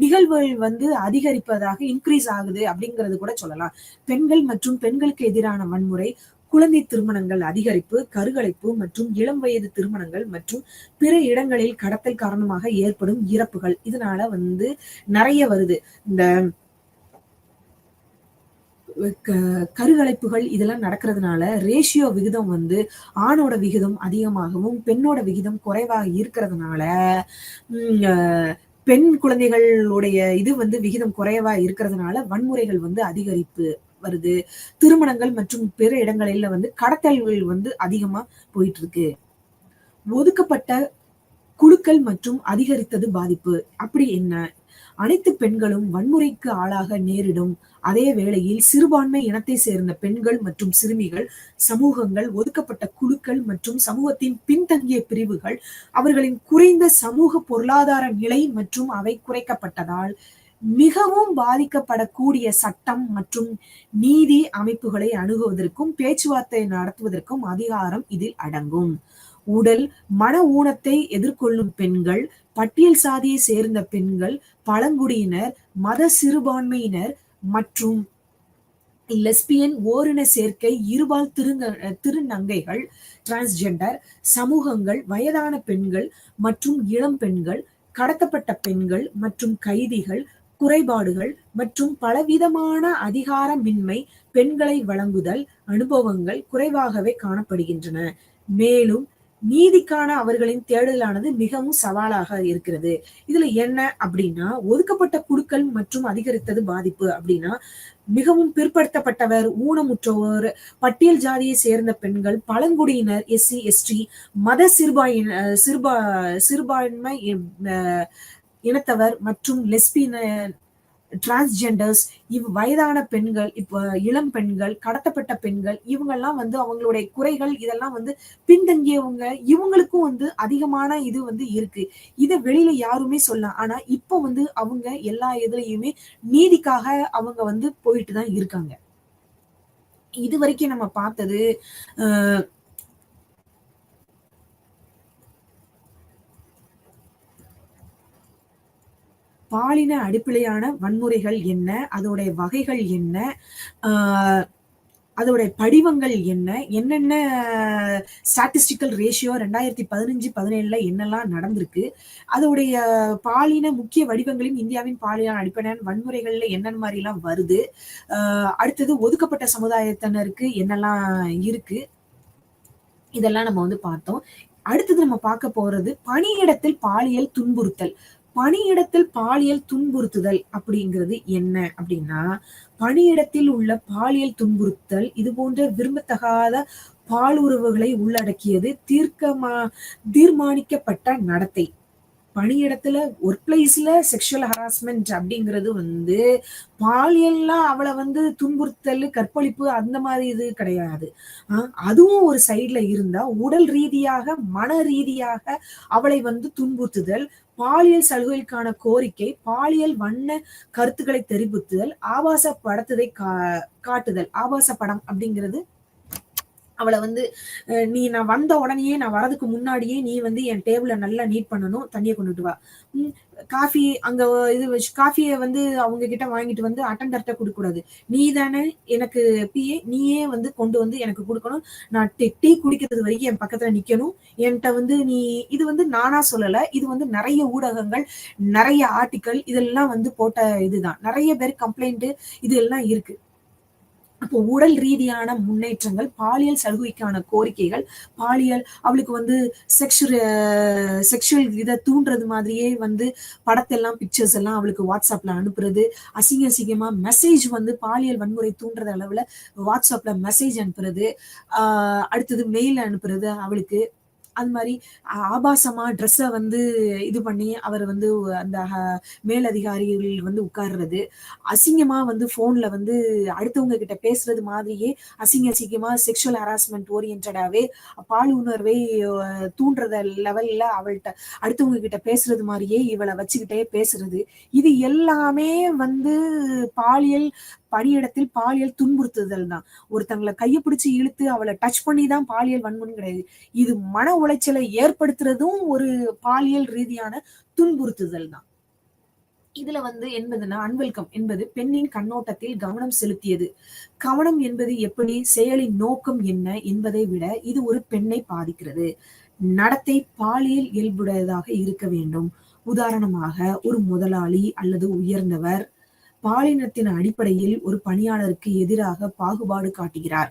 நிகழ்வுகள் வந்து அதிகரிப்பதாக இன்க்ரீஸ் ஆகுது அப்படிங்கிறது கூட சொல்லலாம். பெண்கள் மற்றும் பெண்களுக்கு எதிரான வன்முறை, குழந்தை திருமணங்கள் அதிகரிப்பு, கருக்கலைப்பு மற்றும் இளம் வயது திருமணங்கள் மற்றும் பிற இடங்களில் கடத்தல் காரணமாக ஏற்படும் இறப்புகள் இதனால வந்து நிறைய வருது. இந்த கருக்கலைப்புகள் இதெல்லாம் நடக்கிறதுனால ரேஷியோ விகிதம் வந்து ஆணோட விகிதம் அதிகமாகவும் பெண்ணோட விகிதம் குறைவாக இருக்கிறதுனால பெண் குழந்தைகளுடைய இது வந்து விகிதம் குறைவா இருக்கிறதுனால வன்முறைகள் வந்து அதிகரிப்பு வருது. திருமணங்கள் மற்றும் பிற இடங்களில வந்து கடத்தல்கள் வந்து அதிகமா போயிட்டு இருக்கு. ஒதுக்கப்பட்ட குழுக்கள் மற்றும் அதிகரித்தது பாதிப்பு. அப்படி என்ன? அனைத்து பெண்களும் வன்முறைக்கு ஆளாக நேரிடும். அதே வேளையில் சிறுபான்மை இனத்தை சேர்ந்த பெண்கள் மற்றும் சிறுமிகள், சமூகங்கள், ஒதுக்கப்பட்ட குழுக்கள் மற்றும் சமூகத்தின் பின்தங்கிய பிரிவுகள் அவர்களின் குறைந்த சமூக பொருளாதார நிலை மற்றும் அவை குறைக்கப்பட்டதால் மிகவும் பாதிக்கப்படக்கூடிய சட்டம் மற்றும் நீதி அமைப்புகளை அணுகுவதற்கும் பேச்சுவார்த்தை நடத்துவதற்கும் அதிகாரம் இதில் அடங்கும். உடல் மன ஊனத்தை எதிர்கொள்ளும் பெண்கள், பட்டியல் சாதியை சேர்ந்த பெண்கள், பழங்குடியினர், மத சிறுபான்மையினர் மற்றும் லெஸ்பியன் ஓரின சேர்க்கை இருபால் திருநங்கைகள், டிரான்ஸ்ஜெண்டர் சமூகங்கள், வயதான பெண்கள் மற்றும் இளம் பெண்கள், கடத்தப்பட்ட பெண்கள் மற்றும் கைதிகள், குறைபாடுகள் மற்றும் பலவிதமான அதிகாரமின்மை பெண்களை வழங்குதல் அனுபவங்கள் குறைவாகவே காணப்படுகின்றன. மேலும் நீதிக்கான அவர்களின் தேடலானது மிகவும் சவாலாக இருக்கிறது. இதுல என்ன அப்படின்னா ஒதுக்கப்பட்ட குழுக்கள் மற்றும் அதிகரித்தது பாதிப்பு அப்படின்னா மிகவும் பிற்படுத்தப்பட்டவர், ஊனமுற்றோர், பட்டியல் ஜாதியை சேர்ந்த பெண்கள், பழங்குடியினர், எஸ்சி எஸ்டி, மத சிறுபான்மை இனத்தவர் மற்றும் லெஸ்பியன் டிரான்ஸ்ஜெண்டர்ஸ் வயதான பெண்கள், இப்ப இளம் பெண்கள், கடத்தப்பட்ட பெண்கள் இவங்கெல்லாம் வந்து அவங்களுடைய குறைகள் இதெல்லாம் வந்து பின்தங்கியவங்க இவங்களுக்கும் வந்து அதிகமான இது வந்து இருக்கு. இத வெளியில யாருமே சொல்லலாம். ஆனா இப்போ வந்து அவங்க எல்லா இதுலயுமே நீதிக்காக அவங்க வந்து போயிட்டு தான் இருக்காங்க. இது வரைக்கும் நம்ம பார்த்தது பாலின அடிப்படையான வன்முறைகள் என்ன? அதோடைய வகைகள் என்ன? ஆ அதோட படிவங்கள் என்ன? என்னென்ன ஸ்டாட்டிஸ்டிக்கல் ரேஷியோ 2015, 17ல என்னெல்லாம் நடந்திருக்கு? அதோடைய பாலின முக்கிய வடிவங்களின் இந்தியாவின் பாலின அடிப்படையான வன்முறைகள்ல என்னென்ன மாரிலாம் வருது? அடுத்தது ஒதுக்கப்பட்ட சமுதாயத்தினருக்கு என்னெல்லாம் இருக்கு? இதெல்லாம் நம்ம வந்து பார்த்தோம். அடுத்தது நம்ம பார்க்க போறது பணியிடத்தில் பாலியல் துன்புறுத்தல். பணியிடத்தில் பாலியல் துன்புறுத்துதல் அப்படிங்கிறது என்ன அப்படின்னா, பணியிடத்தில் உள்ள பாலியல் துன்புறுத்தல் இது போன்ற விரும்பத்தகாத பாலுறவுகளை உள்ளடக்கியது தீர்மானிக்கப்பட்ட நடத்தை. பணியிடத்துல ஒர்க் பிளேஸ்ல செக்ஷுவல் ஹராஸ்மென்ட் அப்படிங்கிறது வந்து பாலியல்லா அவளை வந்து துன்புறுத்தல், கற்பழிப்பு அந்த மாதிரி இது கிடையாது. அதுவும் ஒரு சைட்ல இருந்தா உடல் ரீதியாக, மன ரீதியாக அவளை வந்து துன்புறுத்துதல், பாலியல் சலுகைக்கான கோரிக்கை, பாலியல் வண்ண கருத்துக்களை தெரிவித்துதல், ஆபாச படத்தை காட்டுதல். ஆபாச படம் அப்படிங்கிறது அவள வந்து நான் வந்த உடனேயே, நான் வரதுக்கு முன்னாடியே நீ வந்து என் டேபிள நல்லா நீட் பண்ணணும். தண்ணீய கொண்டுட்டு வா. ம் காஃபி அங்க இது வச்சு காஃபிய வந்து அவங்க கிட்ட வாங்கிட்டு வந்து அட்டெண்டர்ட்ட குடுக்கக்கூடாது. நீ தானே எனக்கு பிஏ, நீயே வந்து கொண்டு வந்து எனக்கு குடுக்கணும். நான் டீ குடிக்கிறது வரைக்கும் என் பக்கத்துல நிக்கணும். என்ட்ட வந்து இது வந்து நானா சொல்லல. இது வந்து நெறைய ஊடகங்கள், நெறைய ஆர்டிக்கிள் இதெல்லாம் வந்து போட்ட இதுதான். நெறைய பேர் கம்ப்ளைண்ட் இது எல்லாம் இருக்கு. அப்போ உடல் ரீதியான முன்னேற்றங்கள், பாலியல் சலுகைக்கான கோரிக்கைகள், அவளுக்கு வந்து செக்ஷுவல் இத தூண்டுறது மாதிரியே வந்து படத்தெல்லாம், பிக்சர்ஸ் எல்லாம் அவளுக்கு WhatsAppல அனுப்புறது. அசிங்கமா மெசேஜ் வந்து பாலியல் வன்முறை தூண்டுற அளவுல WhatsAppல மெசேஜ் அனுப்புறது. ஆ அடுத்தது மெயில் அனுப்புறது அவளுக்கு. அது மாரி ஆபாசமா ட்ரெஸ்ஸ வந்து இது பண்ணி அவர் வந்து அந்த மேலதிகாரிகள் வந்து உட்கார்றது. அசிங்கமா வந்து ஃபோன்ல வந்து அடுத்தவங்க கிட்ட பேசுறது மாதிரியே அசிங்கமா செக்ஷுவல் ஹராஸ்மென்ட் ஓரியன்டடாவே பாலுணர்வை தூண்டுறத லெவல்ல அவள்ட்ட அடுத்தவங்க கிட்ட பேசுறது மாரியே இவள வச்சுக்கிட்டே பேசுறது. இது எல்லாமே வந்து பாலியல் பணியிடத்தில் பாலியல் துன்புறுத்துதல் தான். ஒருத்தங்கள கைய பிடிச்சு இழுத்து அவள டச் பண்ணி தான் பாலியல் வன்முறைன்னு கிடையாது. இது மன உளைச்சலை ஏற்படுத்துறதும் ஒரு பாலியல் ரீதியான துன்புறுத்துதல் தான். இதுல வந்து என்பதுன்னா அன்வெல்கம் என்பது பெண்ணின் கண்ணோட்டத்தில் கவனம் செலுத்தியது. கவனம் என்பது எப்படி, செயலின் நோக்கம் என்ன என்பதை விட இது ஒரு பெண்ணை பாதிக்கிறது. நடத்தை பாலியல் இயல்புடையதாக இருக்க வேண்டும். உதாரணமாக ஒரு முதலாளி அல்லது உயர்ந்தவர் பாலினத்தின் அடிப்படையில் ஒரு பணியாளருக்கு எதிராக பாகுபாடு காட்டுகிறார்,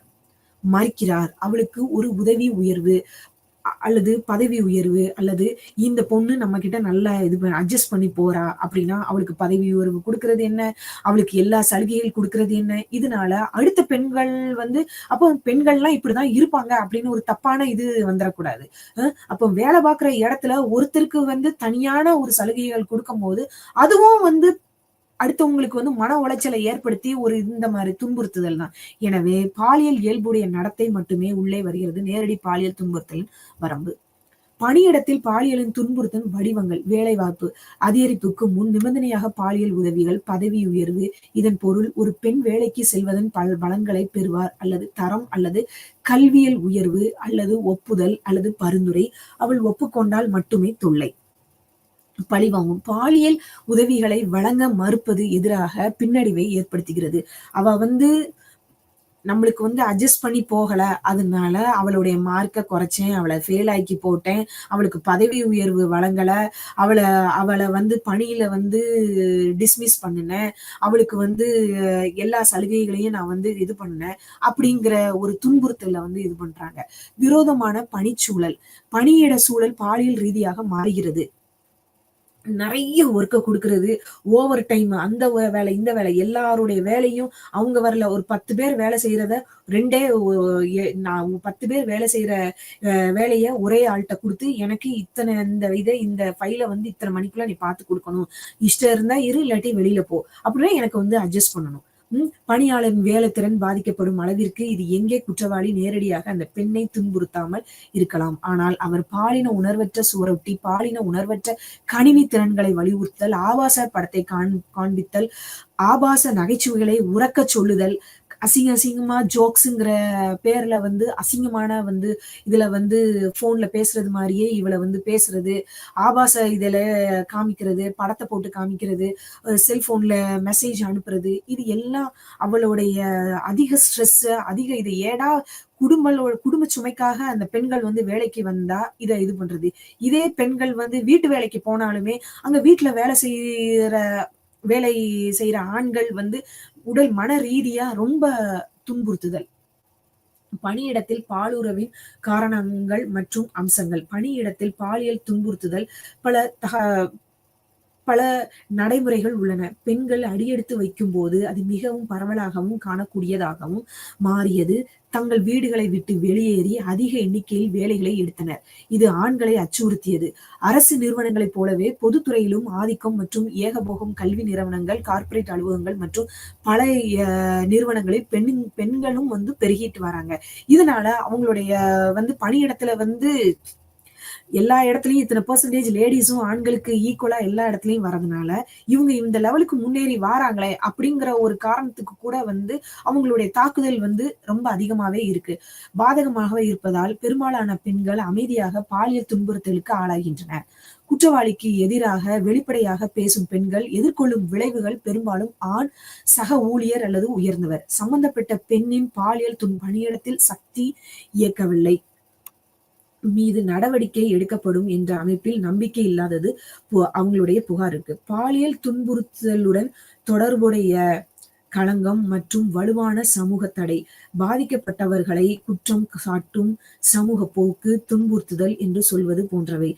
மறுக்கிறார், அவளுக்கு ஒரு உதவி உயர்வு அல்லது பதவி உயர்வு அல்லது இந்த பொண்ணு நம்ம கிட்ட நல்லா இது அட்ஜஸ்ட் பண்ணி போறா அப்படின்னா அவளுக்கு பதவி உயர்வு கொடுக்கறது என்ன, அவளுக்கு எல்லா சலுகைகள் கொடுக்கறது என்ன. இதனால அடுத்த பெண்கள் வந்து அப்போ பெண்கள்லாம் இப்படிதான் இருப்பாங்க அப்படின்னு ஒரு தப்பான இது வந்துடக்கூடாது. அப்போ வேலை பார்க்குற இடத்துல ஒருத்தருக்கு வந்து தனியான ஒரு சலுகைகள் கொடுக்கும் போது அதுவும் வந்து அடுத்தவங்களுக்கு வந்து மன உளைச்சலை ஏற்படுத்தி ஒரு இந்த மாதிரி துன்புறுத்துதல் தான். எனவே பாலியல் இயல்புடைய நடத்தை மட்டுமே உள்ளே வருகிறது நேரடி பாலியல் துன்புறுத்தலின் வரம்பு. பணியிடத்தில் பாலியலின் துன்புறுத்தல் வடிவங்கள், வேலைவாய்ப்பு அதிகரிப்புக்கு முன் நிபந்தனையாக பாலியல் உதவிகள், பதவி உயர்வு. இதன் பொருள் ஒரு பெண் வேலைக்கு செல்வதன் பலன்களை பெறுவார் அல்லது தரம் அல்லது கல்வியல் உயர்வு அல்லது ஒப்புதல் அல்லது பரிந்துரை. அவள் ஒப்புக்கொண்டால் மட்டுமே தொல்லை. பழிவாங்கும் பாலியல் உதவிகளை வழங்க மறுப்பது எதிராக பின்னடைவை ஏற்படுத்துகிறது. அவ வந்து நம்மளுக்கு வந்து அட்ஜஸ்ட் பண்ணி போகல. அதனால அவளுடைய மார்க்க குறைச்சேன், அவளை ஃபெயில் ஆக்கி போட்டேன், அவளுக்கு பதவி உயர்வு வழங்கல, அவளை வந்து பணியில வந்து டிஸ்மிஸ் பண்ணினேன், அவளுக்கு வந்து எல்லா சலுகைகளையும் நான் வந்து இது பண்ணேன் அப்படிங்கிற ஒரு துன்புறுத்தல வந்து இது பண்றாங்க. விரோதமான பணிச்சூழல், பணியிட சூழல் பாலியல் ரீதியாக மாறுகிறது. நிறைய ஒர்க்க குடுக்குறது, ஓவர் டைம் அந்த வேலை, இந்த வேலை எல்லாருடைய வேலையும் அவங்க வரல. ஒரு 10 பேர் வேலை செய்றத 2டே நான் 10 பேர் வேலை செய்ற வேலைய ஒரே ஆள்ட்ட குடுத்து, எனக்கு இந்த ஃபைல வந்து இத்தன மணிக்குள்ள நீ பார்த்து குடுக்கணும். இஷ்டம் இருந்தா இரு, இல்லாட்டி வெளியில போ. அப்படின்னா எனக்கு வந்து அட்ஜஸ்ட் பண்ணணும். பணியாளரின் வேலைத்திறன் பாதிக்கப்படும் அளவிற்கு இது எங்கே குற்றவாளி நேரடியாக அந்த பெண்ணை துன்புறுத்தாமல் இருக்கலாம். ஆனால் அவர் பாலின உணர்வற்ற சுவரொட்டி, பாலின உணர்வற்ற கணினி திறன்களை வலியுறுத்தல், ஆபாச படத்தை காண்பித்தல், ஆபாச நகைச்சுவைகளை உறக்கச் சொல்லுதல், அசிங்கமா ஜோக்ஸ்ங்கிற பேர்ல வந்து அசிங்கமான வந்து இதுல வந்து போன்ல பேசுறது மாதிரியே இவளை வந்து பேசுறது, ஆபாச இதுல காமிக்கிறது, படத்தை போட்டு காமிக்கிறது, செல்போன்ல மெசேஜ் அனுப்புறது, இது எல்லாம் அவளுடைய அதிக ஸ்ட்ரெஸ், அதிக இது ஏடா குடும்ப சுமைக்காக அந்த பெண்கள் வந்து வேலைக்கு வந்தா இதை இது பண்றது. இதே பெண்கள் வந்து வீட்டு வேலைக்கு போனாலுமே அங்க வீட்டுல வேலை செய்யற ஆண்கள் வந்து உடல் மன ரீதியா ரொம்ப துன்புறுத்துதல். பணியிடத்தில் பாலுறவின் காரணங்கள் மற்றும் அம்சங்கள். பணியிடத்தில் பாலியல் துன்புறுத்துதல் பல நடைமுறைகள் உள்ளன. பெண்கள் அடியெடுத்து வைக்கும்போது அது மிகவும் பரவலாகவும் காணக்கூடியதாகவும் மாறியது. தங்கள் வீடுகளை விட்டு வெளியேறி அதிக எண்ணிக்கையில் வேலைகளை எடுத்தனர். இது ஆண்களை அச்சுறுத்தியது. அரசு நிறுவனங்களைப் போலவே பொதுத்துறையிலும் ஆதிக்கம் மற்றும் ஏகபோகம் கல்வி நிறுவனங்கள், கார்ப்பரேட் அலுவலகங்கள் மற்றும் பல நிறுவனங்களில் பெண்களும் வந்து பெருகிட்டு வராங்க. இதனால அவங்களுடைய வந்து பணியிடத்துல வந்து எல்லா இடத்துலயும் இத்தனை பெர்சன்டேஜ் லேடிஸும் ஆண்களுக்கு ஈக்குவலா எல்லா இடத்துலயும் வரதுனால இவங்க இந்த லெவலுக்கு முன்னேறி வாராங்களே அப்படிங்கிற ஒரு காரணத்துக்கு கூட வந்து அவங்களுடைய தாக்குதல் வந்து ரொம்ப அதிகமாவே இருக்கு. பாதகமாக இருப்பதால் பெரும்பாலான பெண்கள் அமைதியாக பாலியல் துன்புறுத்தலுக்கு ஆளாகின்றனர். குற்றவாளிக்கு எதிராக வெளிப்படையாக பேசும் பெண்கள் எதிர்கொள்ளும் விளைவுகள் பெரும்பாலும் ஆண் சக ஊழியர் அல்லது உயர்ந்தவர் சம்பந்தப்பட்ட பெண்ணின் பாலியல் பணியிடத்தில் சக்தி இயக்கவில்லை மீது நடவடிக்கை எடுக்கப்படும் என்ற அமைப்பில் நம்பிக்கை இல்லாதது அவங்களுடைய புகார் இருக்கு. பாலியல் துன்புறுத்தலுடன் தொடர்புடைய களங்கம் மற்றும் வலுவான சமூக தடை பாதிக்கப்பட்டவர்களை குற்றம் சாட்டும் சமூக போக்கு துன்புறுத்துதல் என்று சொல்வது போன்றவை.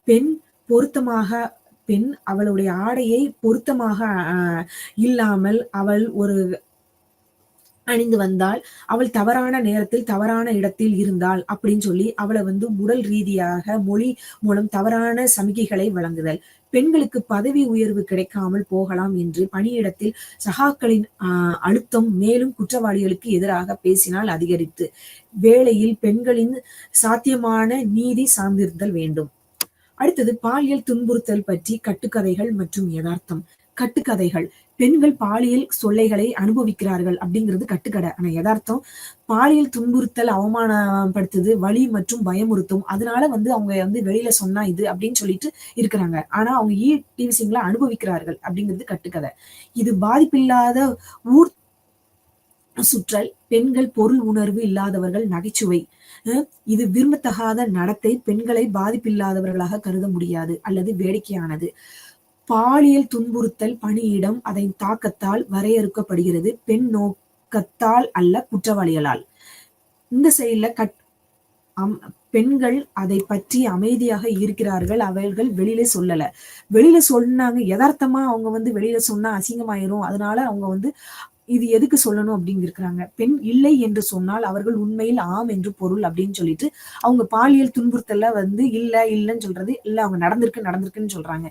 பெண் பொருத்தமாக பெண் அவளுடைய ஆடையை பொருத்தமாக இல்லாமல் அவள் ஒரு அணிந்து வந்தால், அவள் தவறான நேரத்தில் தவறான இடத்தில் இருந்தாள் அப்படின்னு சொல்லி அவளை வந்து உடல் ரீதியாக மொழி மூலம் தவறான சமிகைகளை வழங்குதல். பெண்களுக்கு பதவி உயர்வு கிடைக்காமல் போகலாம் என்று பணியிடத்தில் சகாக்களின் அழுத்தம் மேலும் குற்றவாளிகளுக்கு எதிராக பேசினால் அதிகரித்து வேளையில் பெண்களின் சாத்தியமான நீதி சார்ந்திருத்தல் வேண்டும். அடுத்தது பாலியல் துன்புறுத்தல் பற்றி கட்டுக்கதைகள் மற்றும் யதார்த்தம். கட்டுக்கதைகள் பெண்கள் பாலியல் தொல்லைகளை அனுபவிக்கிறார்கள் அப்படிங்கிறது கட்டுக்கதை. ஆனா யதார்த்தம் பாலியல் துன்புறுத்தல் அவமானப்படுத்துது, வலி மற்றும் பயமுறுத்தும். அதனால வந்து அவங்க வந்து வெளியில சொன்னா இது அப்படின்னு சொல்லிட்டு இருக்கிறாங்க. ஆனா அவங்க டிவிசிங்களை அனுபவிக்கிறார்கள் அப்படிங்கிறது கட்டுக்கதை. இது பாதிப்பில்லாத ஊர் சுற்றல், பெண்கள் பொருள் உணர்வு இல்லாதவர்கள், நகைச்சுவை. இது விரும்பத்தகாத நடத்தை, பெண்களை பாதிப்பில்லாதவர்களாக கருத முடியாது அல்லது வேடிக்கையானது. பாலியல் துன்புறுத்தல் பணியிடம் அதன் தாக்கத்தால் வரையறுக்கப்படுகிறது, பெண் நோக்கத்தால் அல்ல குற்றவாளிகளால். இந்த செயல்ல பெண்கள் அதை பற்றி அமைதியாக இருக்கிறார்கள். அவர்கள் வெளியில சொல்லல. வெளியில சொன்னாங்க யதார்த்தமா அவங்க வந்து வெளியில சொன்னா அசிங்கமாயிரும். அதனால அவங்க வந்து இது எதுக்கு சொல்லணும் அப்படின்னு இருக்கிறாங்க. பெண் இல்லை என்று சொன்னால் அவர்கள் உண்மையில் ஆம் என்று பொருள் அப்படின்னு சொல்லிட்டு அவங்க பாலியல் துன்புறுத்தல வந்து இல்லைன்னு சொல்றது இல்ல, அவங்க நடந்திருக்குன்னு சொல்றாங்க.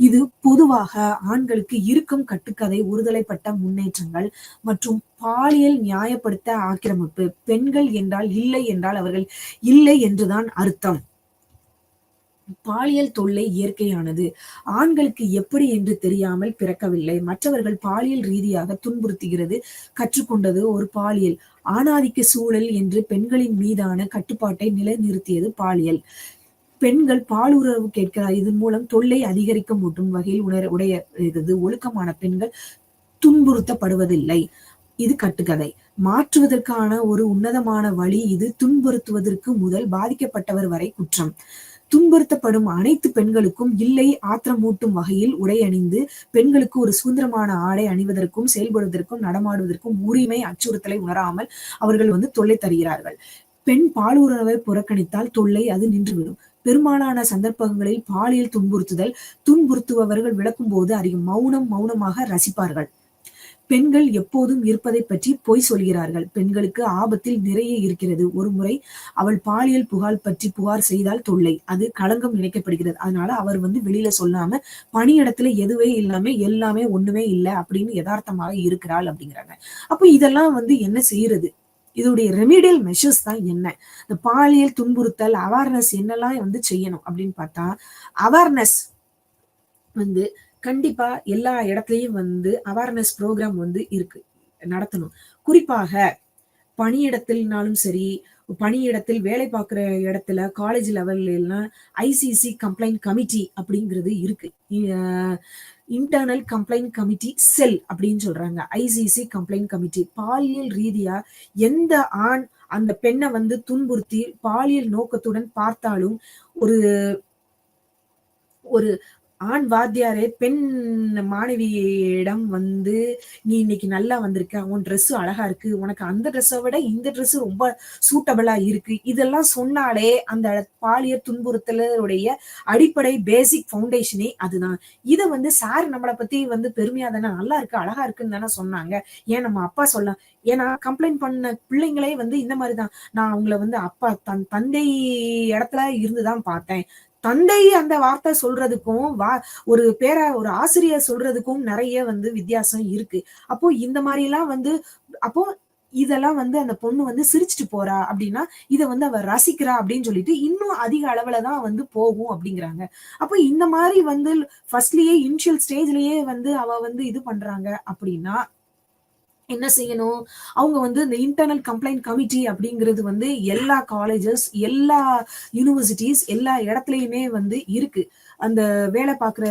இது பொதுவாக ஆண்களுக்கு இருக்கும் கட்டுக்கதை, ஒருதலைப்பட்ட முன்னேற்றங்கள் மற்றும் பாலியல் நியாயப்படுத்த ஆக்கிரமிப்பு. பெண்கள் என்றால் இல்லை என்றால் அவர்கள் இல்லை என்றுதான் அர்த்தம். பாலியல் தொல்லை இயற்கையானது, ஆண்களுக்கு எப்படி என்று தெரியாமல் பிறக்கவில்லை. மற்றவர்கள் பாலியல் ரீதியாக துன்புறுத்துகிறது கற்றுக்கொண்டது ஒரு பாலியல் ஆணாதிக்க சூழல் என்று பெண்களின் மீதான கட்டுப்பாட்டை நிலைநிறுத்தியது பாலியல். பெண்கள் பாலுறவு கேட்கிறார். இதன் மூலம் தொல்லை அதிகரிக்க மூட்டும் வகையில் உடையது. ஒழுக்கமான பெண்கள் துன்புறுத்தப்படுவதில்லை. இது கட்டுக்கதை. மாற்றுவதற்கான ஒரு உன்னதமான வழி இது. துன்புறுத்துவதற்கு முதல் பாதிக்கப்பட்டவர் வரை குற்றம். துன்புறுத்தப்படும் அனைத்து பெண்களுக்கும் இல்லை ஆத்திரமூட்டும் வகையில் உடை அணிந்து பெண்களுக்கு ஒரு சுதந்திரமான ஆடை அணிவதற்கும் செயல்படுவதற்கும் நடமாடுவதற்கும் உரிமை அச்சுறுத்தலை உணராமல் அவர்கள் வந்து தொல்லை தருகிறார்கள். பெண் பாலுறவை புறக்கணித்தால் தொல்லை அது நின்றுவிடும். பெரும்பாலான சந்தர்ப்பங்களில் பாலியல் துன்புறுத்துபவர்கள் விளக்கும் போது அறியும் மௌனமாக ரசிப்பார்கள். பெண்கள் எப்போதும் இருப்பதை பற்றி பொய் சொல்கிறார்கள். பெண்களுக்கு ஆபத்தில் நிறைய இருக்கிறது. ஒரு முறை அவள் பாலியல் புகார் செய்தால் தொல்லை, அது களங்கம் நினைக்கப்படுகிறது. அதனால அவர் வந்து வெளியில சொல்லாம பணியிடத்துல எதுவே இல்லாம எல்லாமே ஒண்ணுமே இல்லை அப்படின்னு யதார்த்தமாக இருக்கிறாள் அப்படிங்கிறாங்க. அப்போ இதெல்லாம் வந்து என்ன செய்யறது? இதோடைய ரெமிடியல் மெஷர்ஸ் தான் என்ன? இந்த பாலியல் துன்புறுத்தல் அவேர்னஸ் என்னெல்லாம் வந்து செய்யணும் அப்படின்னு பார்த்தா, அவேர்னஸ் வந்து கண்டிப்பா எல்லா இடத்துலயும் வந்து அவேர்னஸ் ப்ரோக்ராம் வந்து இருக்கு, நடத்தணும். குறிப்பாக பணியிடத்தில்னாலும் சரி, பணியிடத்தில் வேலை பார்க்குற இடத்துல காலேஜ் லெவல்ல எல்லாம் ஐசிசி கம்ப்ளைண்ட் கமிட்டி அப்படிங்கிறது இருக்கு. இன்டர்னல் கம்ப்ளைண்ட் கமிட்டி செல் அப்படின்னு சொல்றாங்க. ஐசிசி கம்ப்ளைண்ட் கமிட்டி பாலியல் ரீதியா எந்த ஆண் அந்த பெண்ணை வந்து துன்புறுத்தி பாலியல் நோக்கத்துடன் பார்த்தாலும் ஒரு ஒரு ஆண் வாத்தியாரே பெண் மாணவியிடம் வந்து நீ இன்னைக்கு நல்லா வந்திருக்க, உன் ட்ரெஸ் அழகா இருக்கு, உனக்கு அந்த ட்ரெஸ்ஸை விட இந்த ட்ரெஸ் ரொம்ப சூட்டபிளா இருக்கு, இதெல்லாம் சொன்னாலே அந்த பாலியல் துன்புறுத்தலுடைய அடிப்படை பேசிக் ஃபவுண்டேஷனே அதுதான். இதை வந்து சார் நம்மளை பத்தி வந்து பெருமையா தானே நல்லா இருக்கு அழகா இருக்குன்னு தானே சொன்னாங்க, ஏன் நம்ம அப்பா சொல்லலாம். ஏன்னா கம்ப்ளைண்ட் பண்ண பிள்ளைங்களே வந்து இந்த மாதிரிதான், நான் அவங்கள வந்து அப்பா தந்தை இடத்துல இருந்துதான் பார்த்தேன். தந்தை அந்த வார்த்தை சொல்றதுக்கும் ஒரு ஆசிரியர் சொல்றதுக்கும் நிறைய வந்து வித்தியாசம் இருக்கு. அப்போ இந்த மாதிரி எல்லாம் வந்து அப்போ இதெல்லாம் வந்து அந்த பொண்ணு வந்து சிரிச்சுட்டு போறா அப்படின்னா, இத வந்து அவ ரசிக்கிறா அப்படின்னு சொல்லிட்டு, இன்னும் அதிக அளவுல தான் வந்து போகும் அப்படிங்கிறாங்க. அப்ப இந்த மாரி வந்து ஃபர்ஸ்ட்லயே இனிஷியல் ஸ்டேஜ்லயே வந்து அவ வந்து இது பண்றாங்க அப்படின்னா, என்ன செய்யணும்? அவங்க வந்து இந்த இன்டர்னல் கம்ப்ளைண்ட் கமிட்டி அப்படிங்கிறது வந்து எல்லா காலேஜஸ், எல்லா யூனிவர்சிட்டீஸ், எல்லா இடத்துலயுமே வந்து இருக்கு. அந்த வேலை பார்க்குற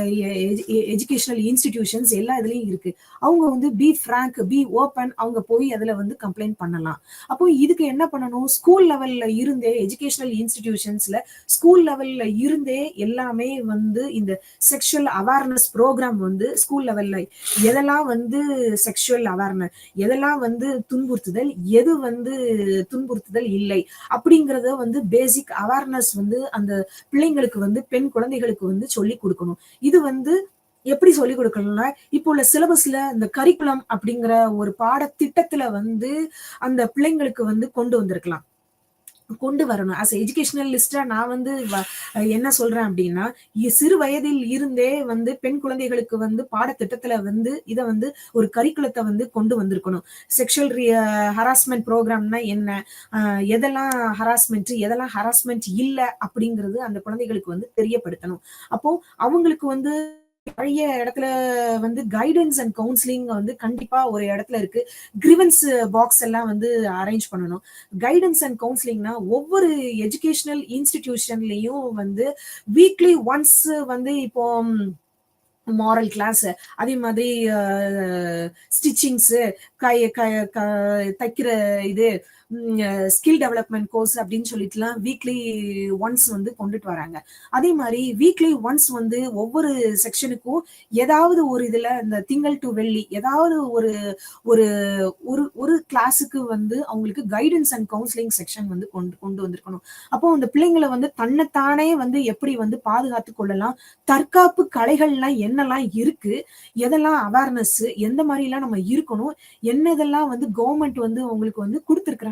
எஜுகேஷனல் இன்ஸ்டிடியூஷன்ஸ் எல்லா இதுலயும் இருக்கு. அவங்க வந்து பி ஃபிராங்க், பி ஓப்பன் அவங்க போய் அதுல வந்து கம்ப்ளைண்ட் பண்ணலாம். அப்போ இதுக்கு என்ன பண்ணணும்? ஸ்கூல் லெவல்ல இருந்தே எஜுகேஷனல் இன்ஸ்டிடியூஷன்ஸ்ல ஸ்கூல் லெவல்ல இருந்தே எல்லாமே வந்து இந்த செக்ஷுவல் அவேர்னஸ் புரோகிராம் வந்து ஸ்கூல் லெவல்ல எதெல்லாம் வந்து செக்ஷுவல் அவேர்னஸ் எதெல்லாம் வந்து துன்புறுத்துதல், எது வந்து துன்புறுத்துதல் இல்லை. அப்படிங்கிறத வந்து பேசிக் அவேர்னஸ் வந்து அந்த பிள்ளைங்களுக்கு வந்து பெண் குழந்தைகளுக்கு வந்து சொல்லிக் குடுக்கணும். இது வந்து எப்படி சொல்லிக் குடுக்கணும்னா, இப்போ உள்ள சிலபஸ்ல இந்த கரிக்குலம் அப்படிங்கிற ஒரு பாடத்திட்டத்துல வந்து அந்த பிள்ளைங்களுக்கு வந்து கொண்டு வந்திருக்கலாம். கொண்டு வரணும். ஆஸ் எ எஜுகேஷனலிஸ்ட்டா நான் வந்து என்ன சொல்றேன் அப்டின்னா, சிறு வயதில் இருந்தே வந்து பெண் குழந்தைகளுக்கு வந்து பாடத்திட்டத்துல வந்து இத வந்து ஒரு கரிக்குலத்த வந்து கொண்டு வந்திருக்கணும். செக்ஷுவல் ஹராஸ்மென்ட் புரோகிராம்னா என்ன? அ எதெல்லாம் ஹராஸ்மென்ட், எதெல்லாம் ஹராஸ்மென்ட் இல்ல அப்படிங்கிறது அந்த குழந்தைகளுக்கு வந்து தெரியப்படுத்தணும். அப்போ அவங்களுக்கு வந்து நெறைய இடத்துல வந்து கைடன்ஸ் அண்ட் கவுன்சிலிங் வந்து கண்டிப்பா ஒரு இடத்துல இருக்கு. கிரீவன்ஸ் பாக்ஸ் எல்லாம் வந்து அரேஞ்ச் பண்ணணும். கைடன்ஸ் அண்ட் கவுன்சிலிங்னா ஒவ்வொரு எஜுகேஷனல் இன்ஸ்டிடியூஷன்லயும் வந்து வீக்லி ஒன்ஸ் வந்து இப்போ மாரல் கிளாஸ் அதே மாதிரி ஸ்டிச்சிங்ஸ் கை தைக்கிற இது ஸ்கில் டெவலப்மெண்ட் கோர்ஸ் அப்படின்னு சொல்லிட்டுலாம் வீக்லி ஒன்ஸ் வந்து கொண்டுட்டு வராங்க. அதே மாதிரி வீக்லி ஒன்ஸ் வந்து ஒவ்வொரு செக்ஷனுக்கும் ஏதாவது ஒரு இதுல இந்த திங்கள் டு வெள்ளி ஏதாவது ஒரு ஒரு ஒரு ஒரு கிளாஸுக்கு வந்து அவங்களுக்கு கைடன்ஸ் அண்ட் கவுன்சிலிங் செக்ஷன் வந்து கொண்டு கொண்டு வந்திருக்கணும். அப்போ அந்த பிள்ளைங்களை வந்து தன்னைத்தானே வந்து எப்படி வந்து பாதுகாத்து கொள்ளலாம், தற்காப்பு கலைகள்லாம் என்னெல்லாம் இருக்கு, எதெல்லாம் அவேர்னஸ், எந்த மாதிரிலாம் நம்ம இருக்கணும், என்னதெல்லாம் வந்து கவர்மெண்ட் வந்து அவங்களுக்கு வந்து குடுத்திருக்கிறாங்க.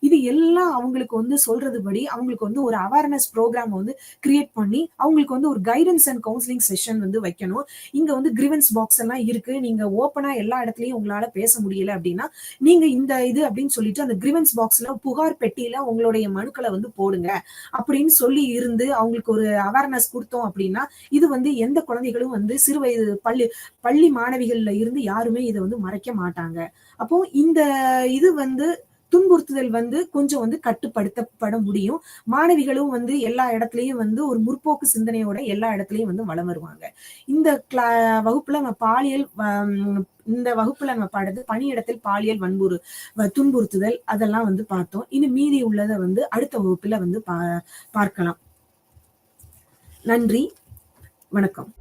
இது எல்லாம் அவங்களுக்கு வந்து சொல்றது படி அவங்களுக்கு வந்து ஒரு அவேர்னஸ் ப்ரோகிராம் வந்து கிரியேட் பண்ணி அவங்களுக்கு வந்து ஒரு கைடன்ஸ் அண்ட் கவுன்சிலிங் செஷன் வந்து வைக்கணும். இங்க வந்து கிரிவன்ஸ் பாக்ஸ் எல்லாம் இருக்கு. நீங்க ஓப்பனா எல்லா இடத்துலயும் உங்களால பேச முடியல அப்படின்னா, நீங்க இந்த இது அப்படின்னு சொல்லிட்டு அந்த கிரிவன்ஸ் பாக்ஸ்ல புகார் பெட்டியில உங்களுடைய மனுக்கள வந்து போடுங்க. அப்படின்னு சொல்லி இருந்து அவங்களுக்கு ஒரு அவேர்னஸ் குடுத்தோம் அப்படின்னா, இது வந்து எந்த குழந்தைகளும் வந்து சிறு வயது பள்ளி பள்ளி மாணவிகள்ல இருந்து யாருமே இத வந்து மறைக்க மாட்டாங்க. அப்போ இந்த இது வந்து துன்புறுத்துதல் வந்து கொஞ்சம் வந்து கட்டுப்படுத்தப்பட முடியும். மாணவிகளும் வந்து எல்லா இடத்துலயும் வந்து ஒரு முற்போக்கு சிந்தனையோட எல்லா இடத்துலயும் வந்து வலம் வருவாங்க. இந்த வகுப்புல நம்ம பாலியல் இந்த வகுப்புல நம்ம பாடுறது பணியிடத்தில் பாலியல் துன்புறுத்துதல் அதெல்லாம் வந்து பார்த்தோம். இன்னும் மீதி உள்ளத வந்து அடுத்த வகுப்புல வந்து பார்க்கலாம். நன்றி. வணக்கம்.